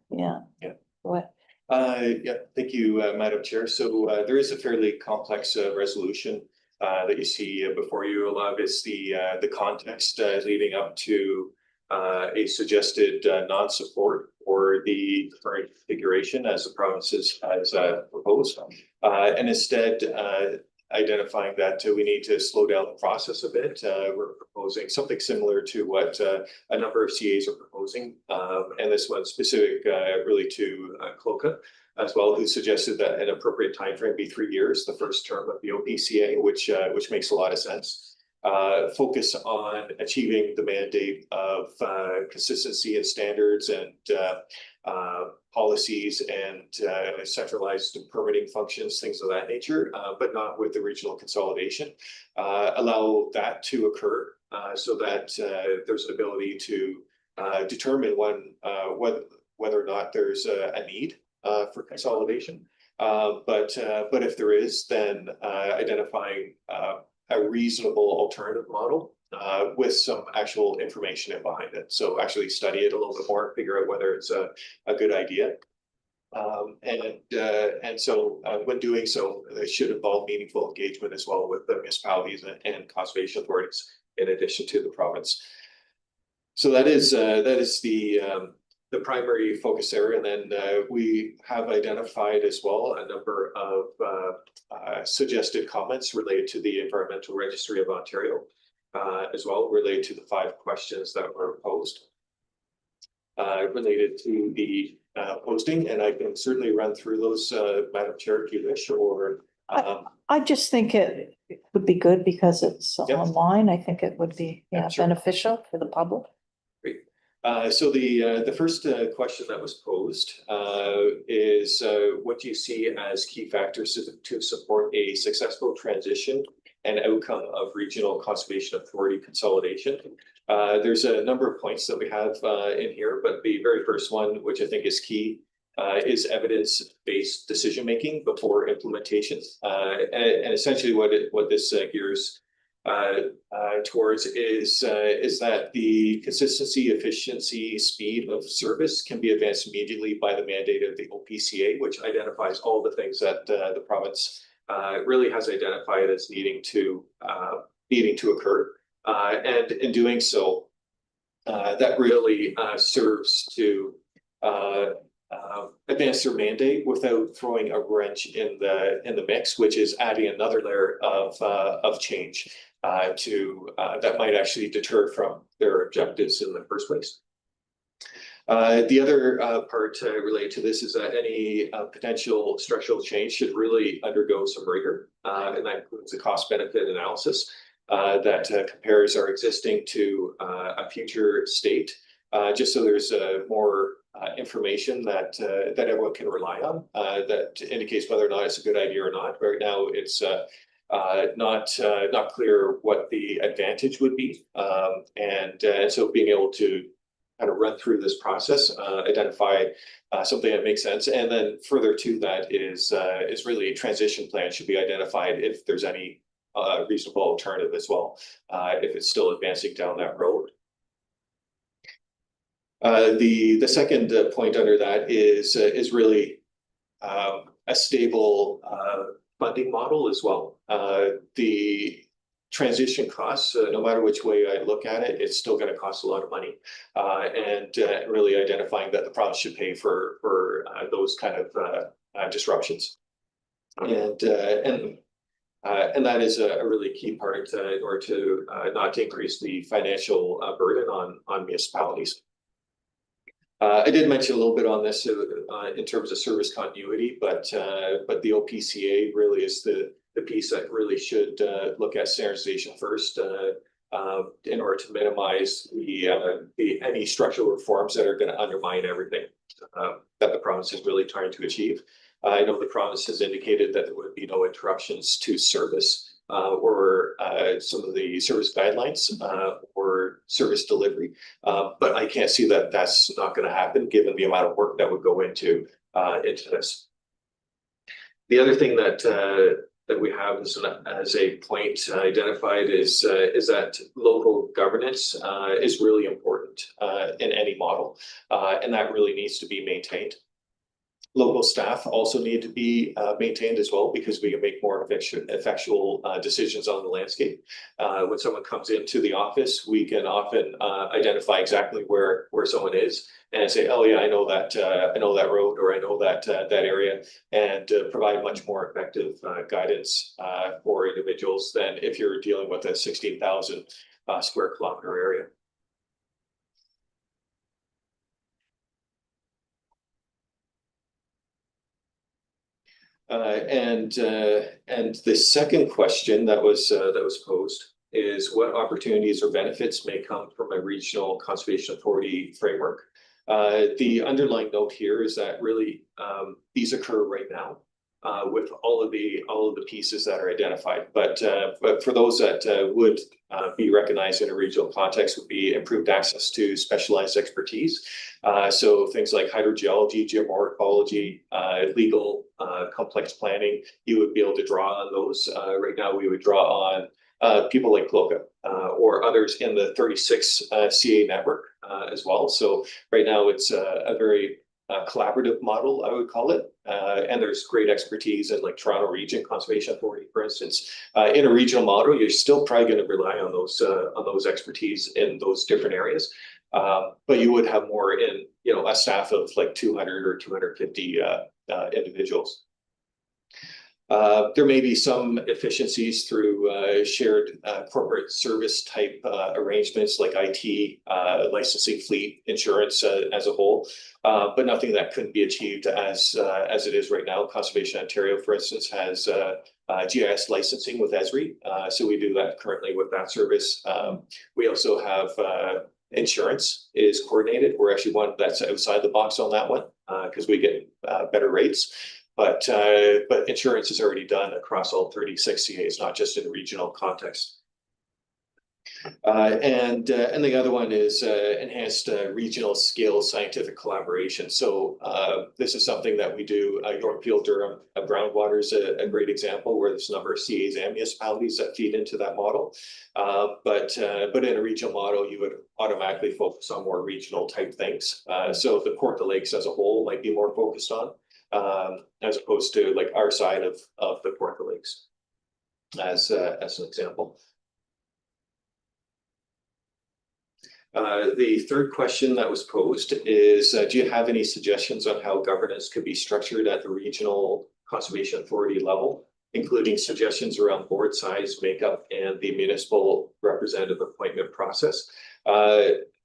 yeah. Yeah. What? Yeah, thank you, Madam Chair. So there is a fairly complex resolution that you see before you. A lot of it's the context leading up to a suggested non-support for the current configuration as the province has proposed, and instead identifying that we need to slow down the process a bit. We're proposing something similar to what a number of CAs are proposing, and this one specific really to CLOCA as well, who suggested that an appropriate timeframe be 3 years, the first term of the OPCA, which makes a lot of sense. Focus on achieving the mandate of consistency in standards and policies and centralized permitting functions, things of that nature, but not with the regional consolidation. Allow that to occur so that there's an ability to determine whether or not there's a need for consolidation. But if there is, then identifying a reasonable alternative model with some actual information in behind it. So actually study it a little bit more, figure out whether it's a good idea. And so when doing so, it should involve meaningful engagement as well with the municipalities and conservation authorities in addition to the province. So that is the primary focus area. And then we have identified as well a number of suggested comments related to the Environmental Registry of Ontario, as well related to the 5 questions that were posed related to the posting. And I can certainly run through those, Madam Chair, if you wish, or I just think it would be good because it's Yep. online. I think it would be Sure. beneficial for the public. So the first question that was posed is what do you see as key factors to support a successful transition an outcome of regional conservation authority consolidation. There's a number of points that we have in here, but the very first one, which I think is key, is evidence-based decision-making before implementation. And essentially what this gears towards is that the consistency, efficiency, speed of service can be advanced immediately by the mandate of the OPCA, which identifies all the things that the province really has identified as needing to occur. And in doing so, that really serves to advance their mandate without throwing a wrench in the mix, which is adding another layer of change that might actually deter from their objectives in the first place. The other part related to this is that any potential structural change should really undergo some rigor, and that includes a cost-benefit analysis that compares our existing to a future state, just so there's more information that everyone can rely on that indicates whether or not it's a good idea or not. Right now, it's not clear what the advantage would be, and so being able to kind of run through this process, identify something that makes sense, and then further to that is really a transition plan should be identified if there's any reasonable alternative as well, if it's still advancing down that road. The second point under that is really a stable funding model as well. The transition costs, no matter which way I look at it, it's still going to cost a lot of money, and really identifying that the province should pay for those kind of disruptions, and that is a really key part in order to not to increase the financial burden on municipalities. I did mention a little bit on this in terms of service continuity, but the OPCA really is the piece that really should look at standardization first in order to minimize any structural reforms that are going to undermine everything that the province is really trying to achieve. I know the province has indicated that there would be no interruptions to service or some of the service guidelines or service delivery, but I can't see that that's not going to happen given the amount of work that would go into this. The other thing that we have as a point identified is that local governance is really important in any model, and that really needs to be maintained. Local staff also need to be maintained as well, because we can make more effectual decisions on the landscape. When someone comes into the office, we can often identify exactly where someone is and say, oh yeah, I know that road, or I know that area, and provide much more effective guidance for individuals than if you're dealing with a 16,000 square kilometer area. And the second question that was posed is what opportunities or benefits may come from a regional conservation authority framework. The underlying note here is that really these occur right now with all of the pieces that are identified. But for those that would be recognized in a regional context would be improved access to specialized expertise. So things like hydrogeology, geomorphology, legal, complex planning, you would be able to draw on those. Right now, we would draw on people like Cloca or others in the 36 CA network as well. So right now, it's a very collaborative model, I would call it. And there's great expertise in like Toronto Region Conservation Authority, for instance. In a regional model, you're still probably going to rely on those expertise in those different areas. But you would have more in, a staff of like 200 or 250 individuals. There may be some efficiencies through shared corporate service type arrangements like IT, licensing, fleet, insurance as a whole, but nothing that couldn't be achieved as it is right now. Conservation Ontario, for instance, has GIS licensing with Esri, so we do that currently with that service. We also have insurance is coordinated. We're actually one that's outside the box on that one because we get better rates. But insurance is already done across all 36 CAs, not just in a regional context. And the other one is enhanced regional scale scientific collaboration. So this is something that we do. Yorkfield Durham groundwater is a great example where there's a number of CAs and municipalities that feed into that model. But in a regional model, you would automatically focus on more regional type things. So the Kawartha Lakes as a whole might be more focused on, as opposed to like our side of the Kawartha Lakes, as an example. The third question that was posed is, do you have any suggestions on how governance could be structured at the regional conservation authority level, including suggestions around board size, makeup, and the municipal representative appointment process?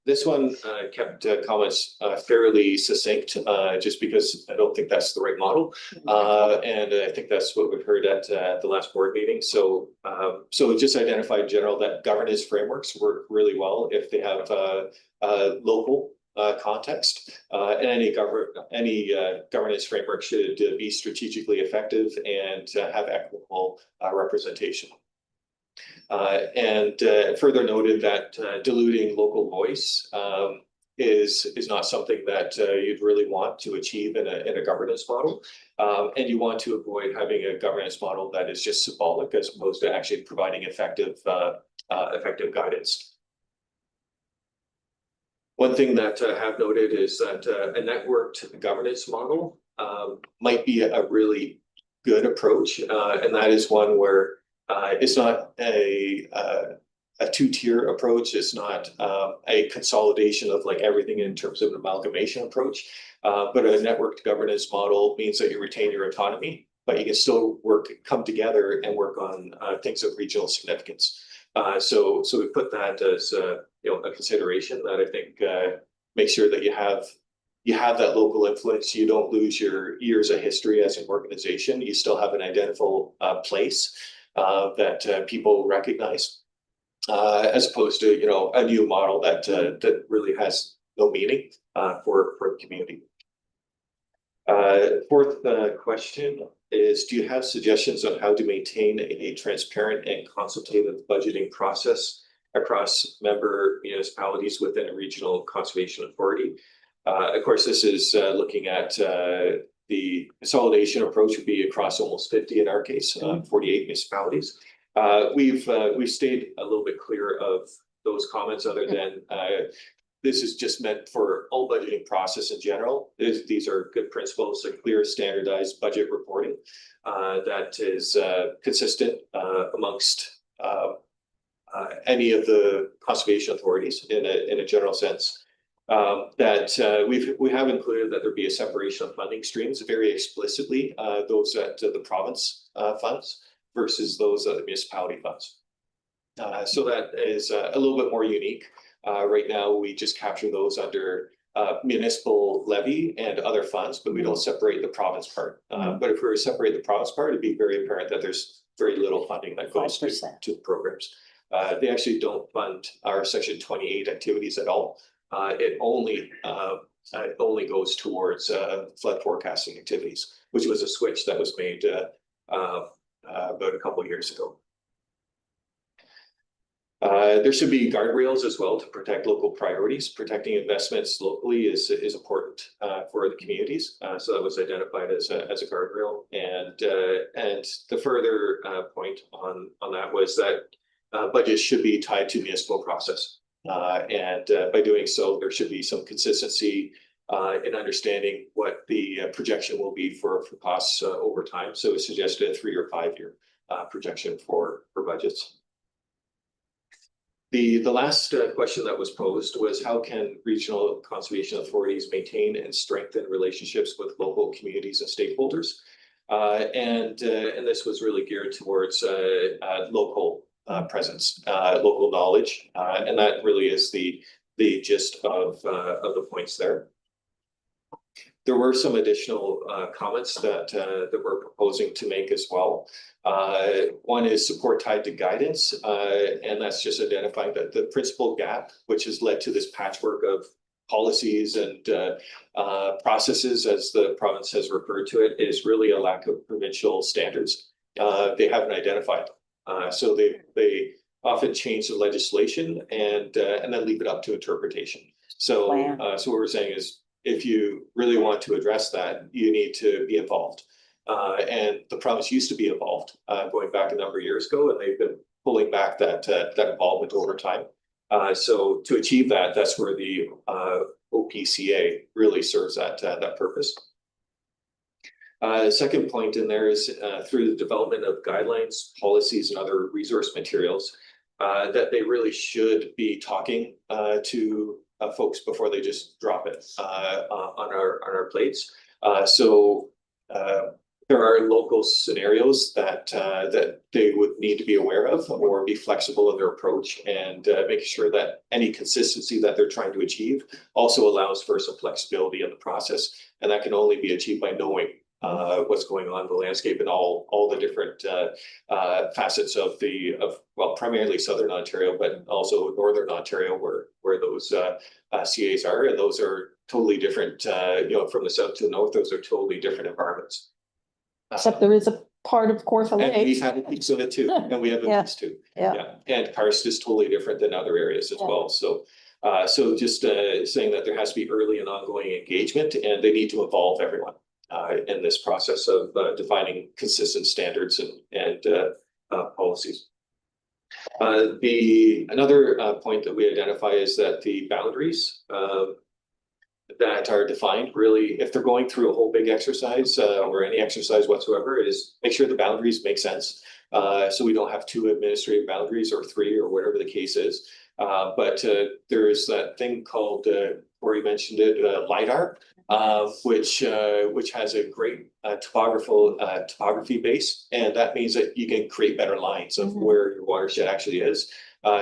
This one kept comments fairly succinct, just because I don't think that's the right model. And I think that's what we've heard at the last board meeting. So just identify in general that governance frameworks work really well if they have local context. And any governance framework should be strategically effective and have equitable representation. And further noted that diluting local voice is not something that you'd really want to achieve in a governance model. And you want to avoid having a governance model that is just symbolic as opposed to actually providing effective guidance. One thing that I have noted is that a networked governance model might be a really good approach, and that is one where it's not a two-tier approach. It's not a consolidation of like everything in terms of an amalgamation approach. But a networked governance model means that you retain your autonomy, but you can still come together and work on things of regional significance. So we put that as a consideration that I think make sure that you have that local influence. You don't lose your years of history as an organization. You still have an identifiable place that people recognize, as opposed to a new model that really has no meaning for the community. Fourth question is, do you have suggestions on how to maintain a transparent and consultative budgeting process across member municipalities within a regional conservation authority? Of course, this is looking at the consolidation approach would be across almost 50 in our case, 48 municipalities. We've stayed a little bit clear of those comments, other than this is just meant for all budgeting process in general. These are good principles, a clear standardized budget reporting that is consistent amongst any of the conservation authorities in a general sense. That we have included that there be a separation of funding streams very explicitly, those that the province funds versus those the municipality funds. So that is a little bit more unique. Right now, we just capture those under municipal levy and other funds, but we don't separate the province part. But if we were to separate the province part, it'd be very apparent that there's very little funding that goes to the programs. They actually don't fund our Section 28 activities at all. It only goes towards flood forecasting activities, which was a switch that was made about a couple of years ago. There should be guardrails as well to protect local priorities. Protecting investments locally is important for the communities. So that was identified as a guardrail. And the further point on that was that budgets should be tied to municipal process. And by doing so, there should be some consistency in understanding what the projection will be for costs over time. So we suggested a 3 or 5 year projection for budgets. The last question that was posed was, how can regional conservation authorities maintain and strengthen relationships with local communities and stakeholders? And this was really geared towards local presence, local knowledge, and that really is the gist of the points there. There were some additional comments that we're proposing to make as well. One is support tied to guidance, and that's just identifying that the principal gap, which has led to this patchwork of policies and processes, as the province has referred to it, is really a lack of provincial standards. They haven't identified. So they often change the legislation and then leave it up to interpretation. So, so what we're saying is, if you really want to address that, you need to be involved. And the province used to be involved, going back a number of years ago, and they've been pulling back that involvement over time. So to achieve that, that's where the OPCA really serves that purpose. Second point in there is through the development of guidelines, policies, and other resource materials, that they really should be talking to folks before they just drop it on our plates. So there are local scenarios that they would need to be aware of, or be flexible in their approach, and making sure that any consistency that they're trying to achieve also allows for some flexibility in the process. And that can only be achieved by knowing what's going on in the landscape and all the different facets of well, primarily Southern Ontario, but also Northern Ontario, where those CAs are, and those are totally different. You know, from the south to the north, those are totally different environments. Except there is a part of Kawartha And Lake. we've had a piece of it too, and we have a piece too. Yeah. And karst is totally different than other areas as well. So, so just saying that there has to be early and ongoing engagement, and they need to involve everyone in this process of defining consistent standards and policies. Another point that we identify is that the boundaries that are defined, really, if they're going through a whole big exercise or any exercise whatsoever, is make sure the boundaries make sense. So we don't have 2 administrative boundaries or 3 or whatever the case is. But there is that thing called, Corey mentioned it, LIDAR, which has a great topography base, and that means that you can create better lines of where your watershed actually is.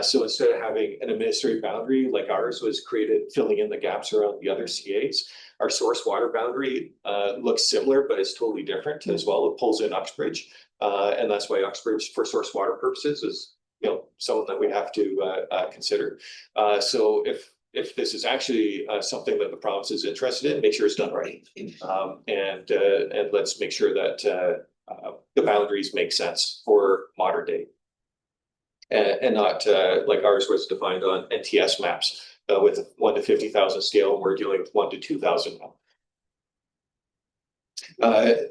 So instead of having an administrative boundary like ours was created, filling in the gaps around the other CAs, our source water boundary looks similar, but it's totally different as well. It pulls in Uxbridge, and that's why Uxbridge, for source water purposes, is, you know, something that we have to consider. So if this is actually something that the province is interested in, make sure it's done right, and let's make sure that the boundaries make sense for modern day. And not like ours was defined on NTS maps with 1 to 50,000 scale. We're dealing with 1 to 2,000 now.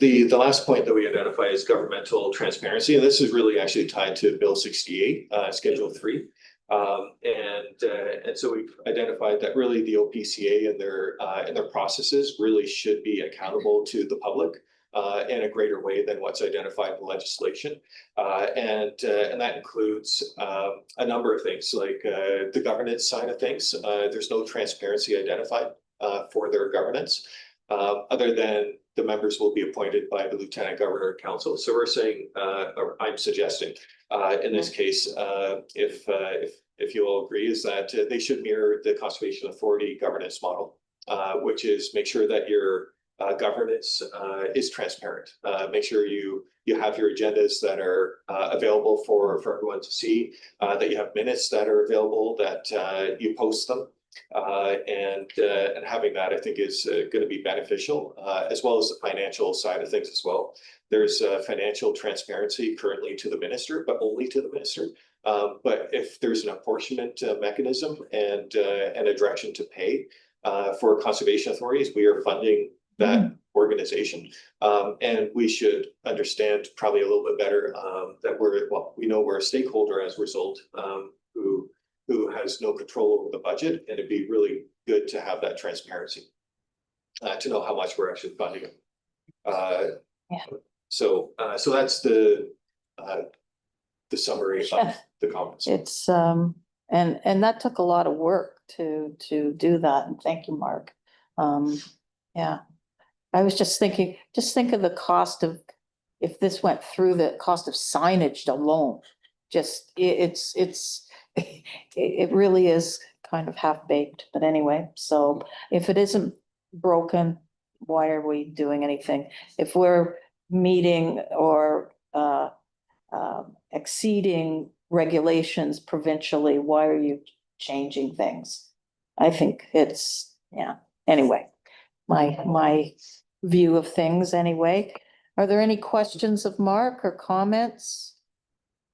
The last point that we identify is governmental transparency, and this is really actually tied to Bill 68, Schedule 3. And so we've identified that really the OPCA and their processes really should be accountable to the public in a greater way than what's identified in the legislation. And that includes a number of things, like the governance side of things. There's no transparency identified for their governance, other than the members will be appointed by the Lieutenant Governor Council. So we're saying, or I'm suggesting, in this case, if you all agree, is that they should mirror the Conservation Authority governance model, which is make sure that your governance is transparent. Make sure you have your agendas that are available for everyone to see, that you have minutes that are available, that you post them. And having that, I think, is going to be beneficial, as well as the financial side of things as well. There's financial transparency currently to the minister, but only to the minister. But if there's an apportionment mechanism and a direction to pay for conservation authorities, we are funding that organization. And we should understand probably a little bit better that we know we're a stakeholder as a result, who has no control over the budget, and it'd be really good to have that transparency to know how much we're actually funding. So that's the summary of the comments. It's and that took a lot of work to do that, and thank you, Mark. Yeah, I was just thinking, think of the cost of, if this went through, the cost of signage alone. Just it really is kind of half-baked, but anyway, so if it isn't broken, why are we doing anything? If we're meeting or exceeding regulations provincially, why are you changing things? I think it's Yeah, anyway, my view of things anyway. Are there any questions of Mark or comments?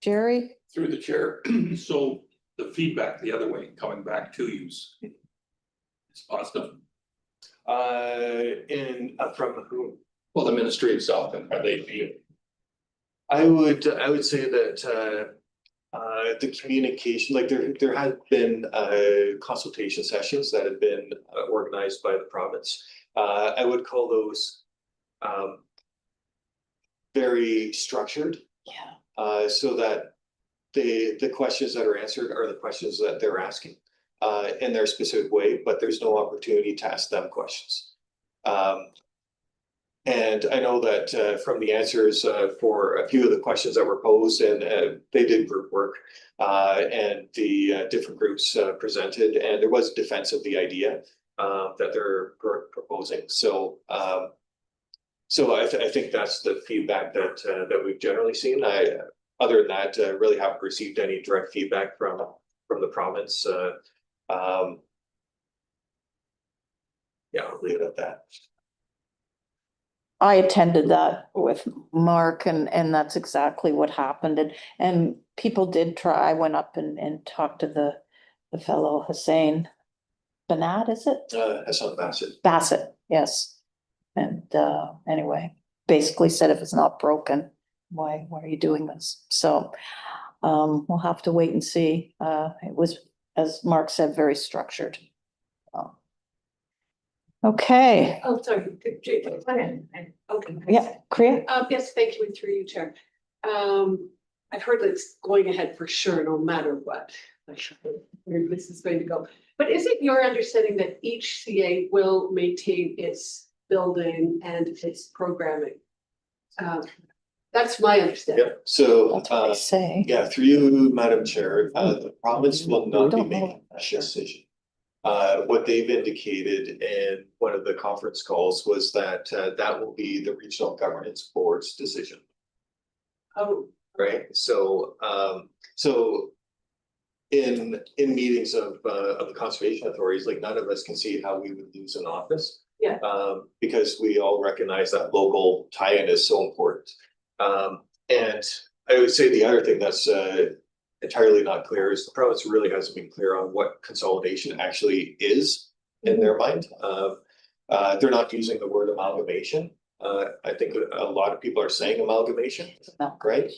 Jerry? Through the chair, so the feedback the other way, coming back to you is positive. From whom? Well, the ministry itself, and are they being I would say that the communication, like there have been consultation sessions that have been organized by the province. I would call those very structured, so that the questions that are answered are the questions that they're asking in their specific way, but there's no opportunity to ask them questions. And I know that from the answers for a few of the questions that were posed, and they did group work, and the different groups presented, and there was defense of the idea that they're proposing. So I think that's the feedback that we've generally seen. Other than that, really haven't received any direct feedback from the province. Yeah, I'll leave it at that. I attended that with Mark and that's exactly what happened. And people did try, I went up and talked to the fellow Hussein Banat, is it? Hassan Bassett. Bassett, yes. And anyway, basically said if it's not broken, why are you doing this? So we'll have to wait and see. It was, as Mark said, very structured. Okay, Oh, sorry. Okay. yeah, Kriya? Yes, thank you, and through you, Chair. I've heard that it's going ahead for sure, no matter what. Where this is going to go. But is it your understanding that each CA will maintain its building and its programming? That's my understanding. Yeah, so That's what they say. yeah, through you, Madam Chair, the province will not be Don't know making that for sure. decision. What they've indicated in one of the conference calls was that that will be the regional governance board's decision, Oh, right? So in meetings of the conservation authorities, like none of us can see how we would lose an office. Yeah. Because we all recognize that local tie-in is so important. And I would say the other thing that's entirely not clear is the province really hasn't been clear on what consolidation actually is in their mind. They're not using the word amalgamation. I think a lot of people are saying amalgamation, right?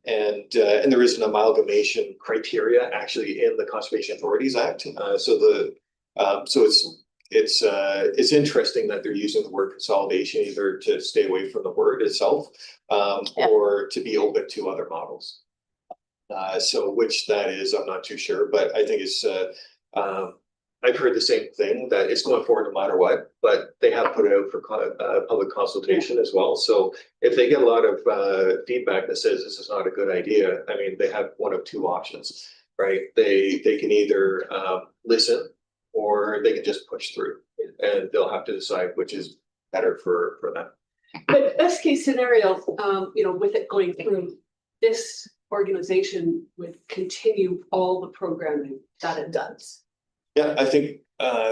And there is an amalgamation criteria actually in the Conservation Authorities Act. So it's interesting that they're using the word consolidation either to stay away from the word itself, or to be open to other models. So which that is, I'm not too sure, but I think it's, I've heard the same thing, that it's going forward no matter what, but they have put it out for public consultation as well. So if they get a lot of feedback that says this is not a good idea, I mean, they have one of two options, right? They can either listen, or they can just push through, and they'll have to decide which is better for them. but best case scenario, with it going through, this organization would continue all the programming that it does. Yeah, I think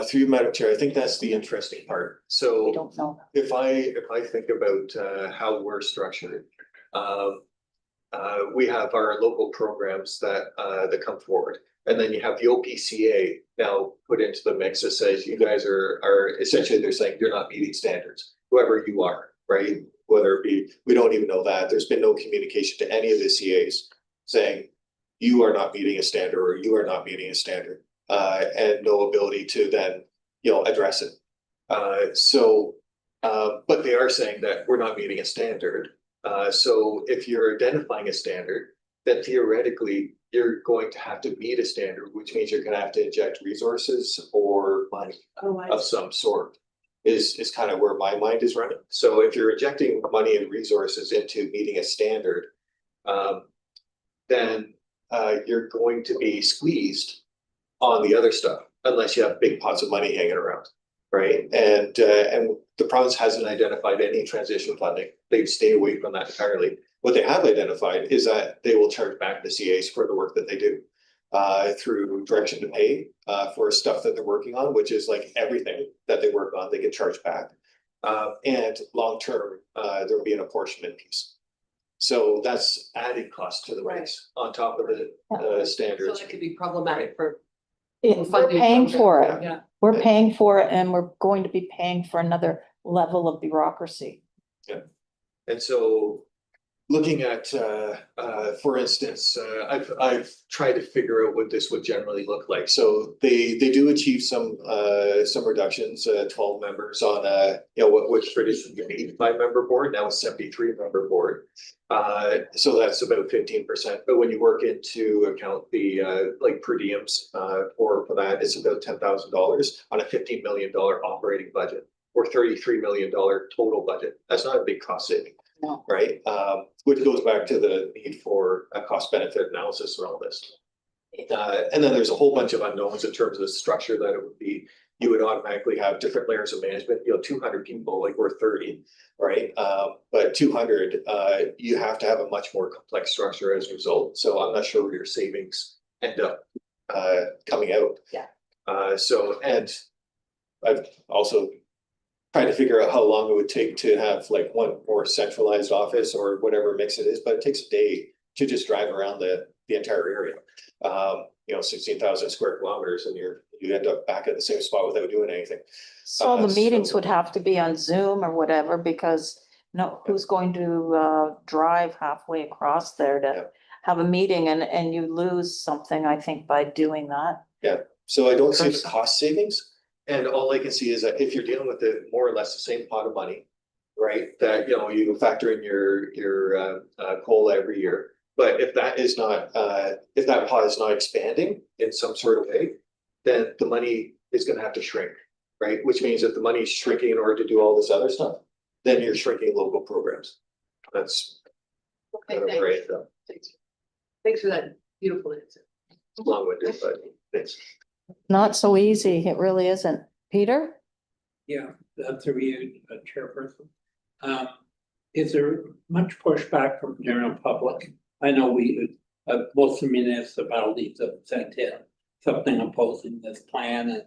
through you, Madam Chair, I think that's the interesting part. We So don't know. if I think about how we're structured, we have our local programs that come forward. And then you have the OPCA now put into the mix that says you guys are essentially, they're saying you're not meeting standards, whoever you are, right? Whether it be, we don't even know that. There's been no communication to any of the CAs saying you are not meeting a standard or you are not meeting a standard, and no ability to then, address it. But they are saying that we're not meeting a standard. So if you're identifying a standard, then theoretically you're going to have to meet a standard, which means you're going to have to inject resources or money of some sort. Is kind of where my mind is running. So if you're injecting money and resources into meeting a standard, then you're going to be squeezed on the other stuff unless you have big pots of money hanging around, right? And the province hasn't identified any transition funding. They'd stay away from that entirely. What they have identified is that they will charge back the CAs for the work that they do. through direction to pay, for stuff that they're working on, which is like everything that they work on, they get charged back. And long-term, there'll be an apportionment piece. So that's added cost to the rates on top of the So standards. that could be problematic for. We're funding paying for program. it. Yeah. We're paying for it and we're going to be paying for another level of bureaucracy. And so looking at, for instance, I've tried to figure out what this would generally look like. So they do achieve some reductions, 12 members on which traditionally an 85-member board, now a 73-member board. So that's about 15%. But when you work into account the like per diems for that, it's about $10,000 on a $15 million operating budget or $33 million total budget. That's not a big cost saving. No. Right, which goes back to the need for a cost benefit analysis around this. And then there's a whole bunch of unknowns in terms of the structure that it would be. You would automatically have different layers of management, 200 people, like we're 30, right? But 200, you have to have a much more complex structure as a result. So I'm not sure where your savings end up coming out. Yeah. So, and I've also trying to figure out how long it would take to have like one more centralized office or whatever mix it is, but it takes a day to just drive around the entire area. 16,000 square kilometers and you end up back at the same spot without doing anything. So all the So- meetings would have to be on Zoom or whatever, because who's going to drive halfway across there Yeah. to have a meeting and you lose something, I think, by doing that. So I don't see the Person. cost savings. And all I can see is that if you're dealing with the more or less the same pot of money, right, that, you factor in your COLA every year. But if that is not, if that pot is not expanding in some sort of way, then the money is gonna have to shrink, right? Which means if the money is shrinking in order to do all this other stuff, then you're shrinking local programs. That's Okay, kind of where I end up. Thanks for that beautiful answer. Long-winded, but thanks. Not so easy. It really isn't. Peter? Yeah, through you, Chairperson. Is there much pushback from the general public? I know most of the municipalities have sent in something opposing this plan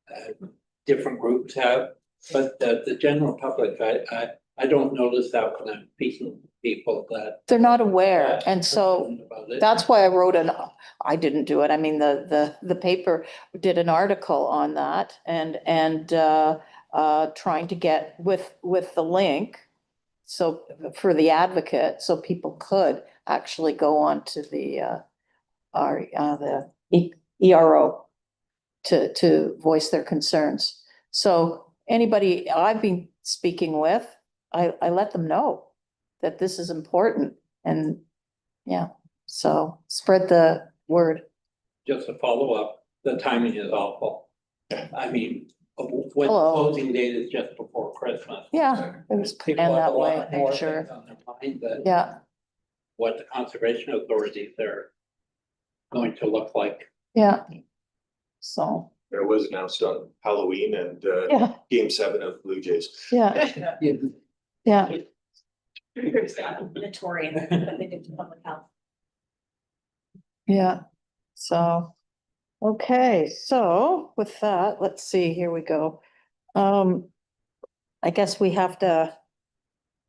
and different groups have, but the general public, I don't notice that when I'm speaking to people that. They're not aware. And so about it. that's why I wrote I didn't do it. I mean, the paper did an article on that and trying to get with the link. So for the advocate, so people could actually go on to the ERO to voice their concerns. So anybody I've been speaking with, I let them know that this is important and so spread the word. Just a follow-up, the timing is awful. I mean, when Hello. closing date is just before Christmas. Yeah, it was People planned have that a way, lot more I'm sure. things on their mind than Yeah, what the conservation authorities are going to look like. yeah. So, It was announced on Halloween and yeah, Game 7 of Blue Jays. yeah, yeah. Notorious, but they did to public health. Yeah, so, okay, so with that, let's see, here we go. I guess we have to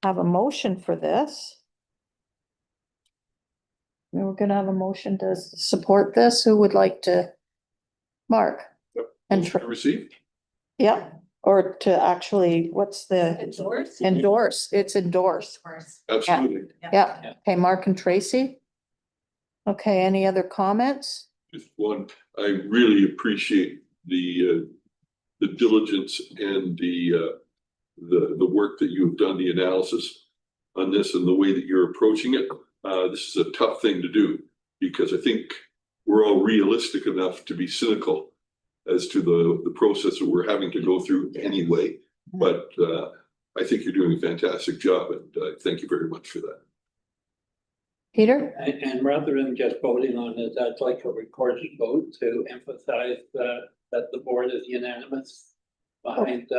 have a motion for this. We're gonna have a motion to support this. Who would like to? Mark? And Motion to receive? yeah, or to actually, what's the Endorse? endorse? It's endorse. Absolutely. Yeah, okay, Mark and Tracy. Okay, any other comments? Just one, I really appreciate the diligence and the work that you've done, the analysis on this and the way that you're approaching it. This is a tough thing to do because I think we're all realistic enough to be cynical as to the process that we're having to go through anyway. But I think you're doing a fantastic job and thank you very much for that. Peter? And rather than just voting on it, I'd like a recorded vote to emphasize that the board is unanimous behind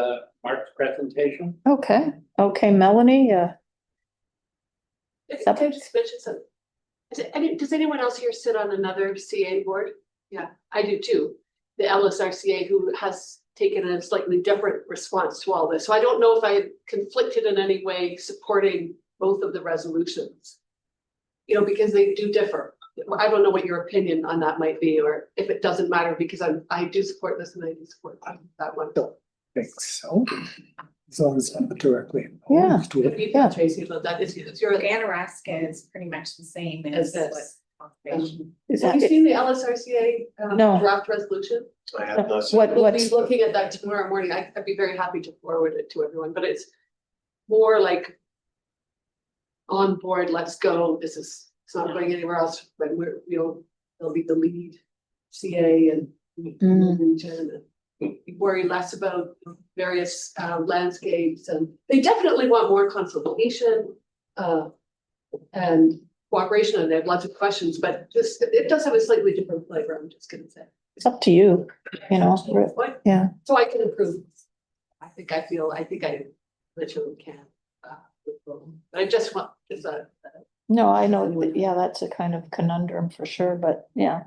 Mark's presentation. Okay, Melanie, Can I just mention something? Does anyone else here sit on another CA board? Yeah, I do too. The LSRCA, who has taken a slightly different response to all this. So I don't know if I conflicted in any way supporting both of the resolutions. You know, because they do differ. I don't know what your opinion on that might be, or if it doesn't matter, because I do support this and I do support that one. Think so. As long as it's not directly Yeah. opposed to it. You can, Tracy, but that is, it's your. Anaraska is pretty much the same as this. what conservation. Is Have you that, seen the LSRCA No. draft resolution? I have not seen. what, We'll be what's, looking at that tomorrow morning. I'd be very happy to forward it to everyone, but it's more like on board, let's go. It's not going anywhere else, but they'll be the lead CA and region. And worry less about various landscapes, and they definitely want more consultation and cooperation, and they have lots of questions, but it does have a slightly different flavor, I'm just gonna say. it's up to you, you know, What? yeah. So I can improve. I think I literally can. I just want, No, I know, that, yeah, that's a kind of conundrum for sure, but yeah,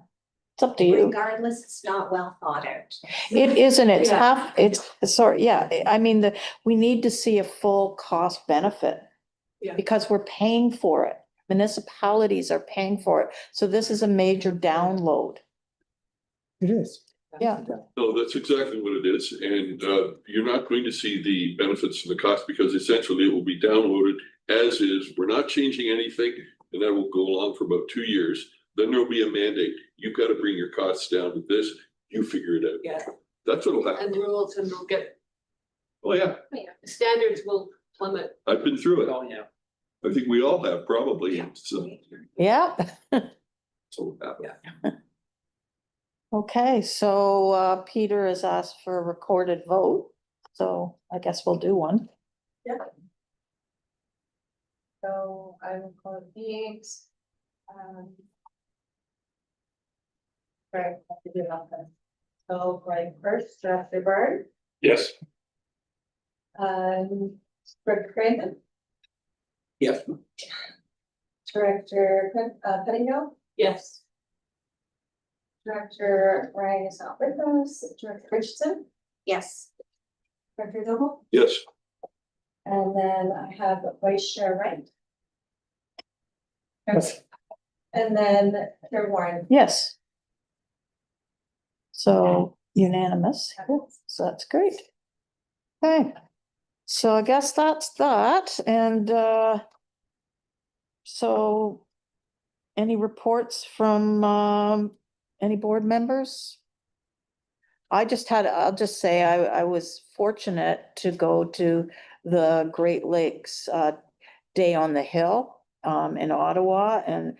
it's up to you. Regardless, it's not well thought out. It isn't, it's Yeah. half, it's, sorry, yeah, I mean, we need to see a full cost benefit. Yeah. Because we're paying for it. Municipalities are paying for it. So this is a major download. It is. Yeah. No, that's exactly what it is, and you're not going to see the benefits and the cost, because essentially it will be downloaded as is. We're not changing anything, and that will go along for about 2 years. Then there'll be a mandate. You've got to bring your costs down to this. You figure it out. yeah, That's what'll happen. and rules, and we'll get, Oh, yeah, standards will plummet. I've been through it. Oh, yeah. I think we all have probably. So, Yeah. so happen. Okay, so Peter has asked for a recorded vote, so I guess we'll do one. So I will call it meetings. Right, I have to do that. So right first, Director Byrd, Yes. Director Crandon, Yes. Director Pettingill, Yes. Director Ryan is not with us, Director Richardson, Yes. Director Noble, Yes, and then I have Vice Chair Wright, Yes. and then Chair Warren. Yes. So unanimous, so that's great. Okay, so I guess that's that, and so any reports from any board members? I'll just say I was fortunate to go to the Great Lakes Day on the Hill in Ottawa, and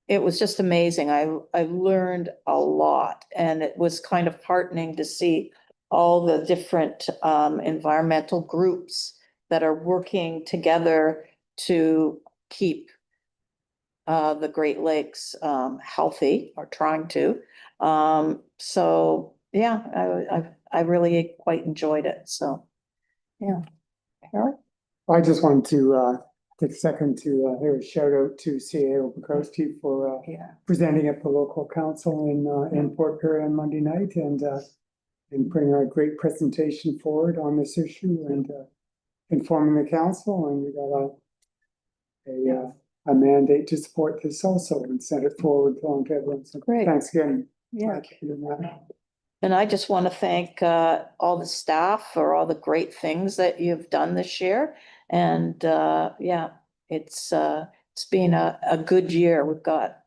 it was just amazing. I learned a lot, and it was kind of heartening to see all the different environmental groups that are working together to keep the Great Lakes healthy, or trying to. So yeah, I really quite enjoyed it. So yeah. Harold? I just wanted to take a second to give a shout out to CAO Bukowski for presenting at the local council in Port Perry on Monday night, and bringing a great presentation forward on this issue, and informing the council, and we got a mandate to support this also and send it forward along to everyone. So Great. thanks again. Yeah. Thank you for that. And I just want to thank all the staff for all the great things that you've done this year. And yeah, it's been a good year. We've got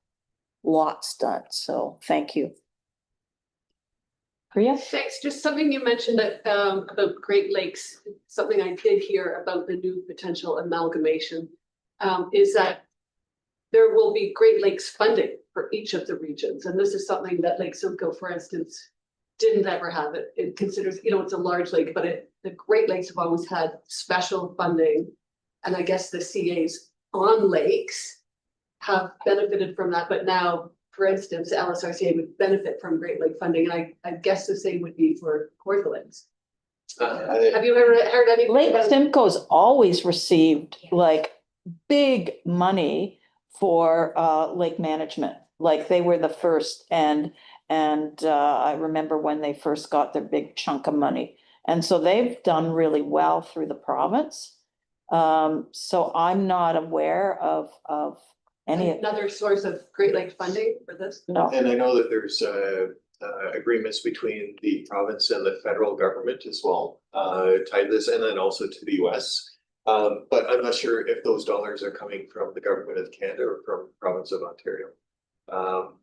lots done. So thank you. Priya? Thanks. Just something you mentioned that about Great Lakes, something I did hear about the new potential amalgamation, is that there will be Great Lakes funding for each of the regions. And this is something that Lake Simcoe, for instance, didn't ever have. It considers, it's a large lake, but the Great Lakes have always had special funding. And I guess the CAs on lakes have benefited from that. But now, for instance, LSRCA would benefit from Great Lake funding. And I guess the same would be for Kawartha Lakes. Have you ever heard anything Lake about? Simcoe's always received like big money for lake management. Like they were the first and I remember when they first got their big chunk of money. And so they've done really well through the province. So I'm not aware of any, Another source of Great Lakes funding for this? no. And I know that there's agreements between the province and the federal government as well, tied to this, and then also to the US. But I'm not sure if those dollars are coming from the government of Canada or from province of Ontario.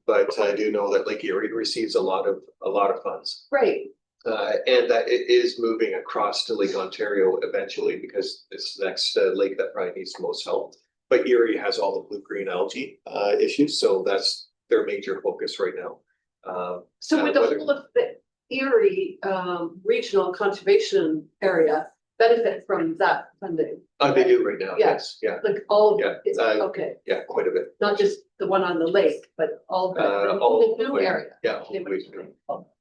But I do know that Lake Erie receives a lot of funds. Right, And that it is moving across to Lake Ontario eventually, because it's the next lake that probably needs the most help. But Erie has all the blue-green algae issues, so that's their major focus right now. so with the whole of the Erie Regional Conservation Area benefit from that funding, They do right now, Yeah. yes, yeah, like all of Yeah, it, okay, yeah, quite a bit. not just the one on the lake, but all of All the new the way, area. Yeah. Okay,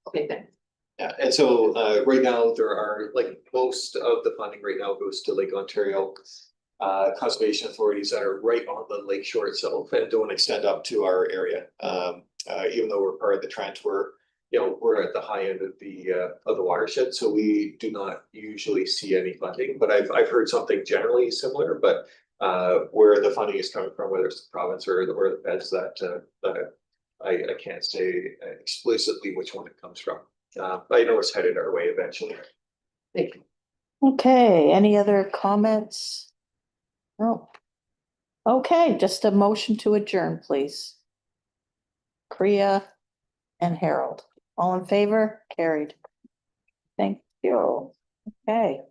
Okay, thanks. Yeah, and so right now there are, like, most of the funding right now goes to Lake Ontario. Conservation authorities that are right on the lake shore itself and don't extend up to our area. Even though we're part of the trench, we're at the high end of the watershed, so we do not usually see any funding. But I've heard something generally similar, but where the funding is coming from, whether it's the province or the feds, that I can't say explicitly which one it comes from. But I know it's headed our way eventually. Thank you. Okay, any other comments? No. Okay, just a motion to adjourn, please. Priya and Harold, all in favor? Carried. Thank you. Okay.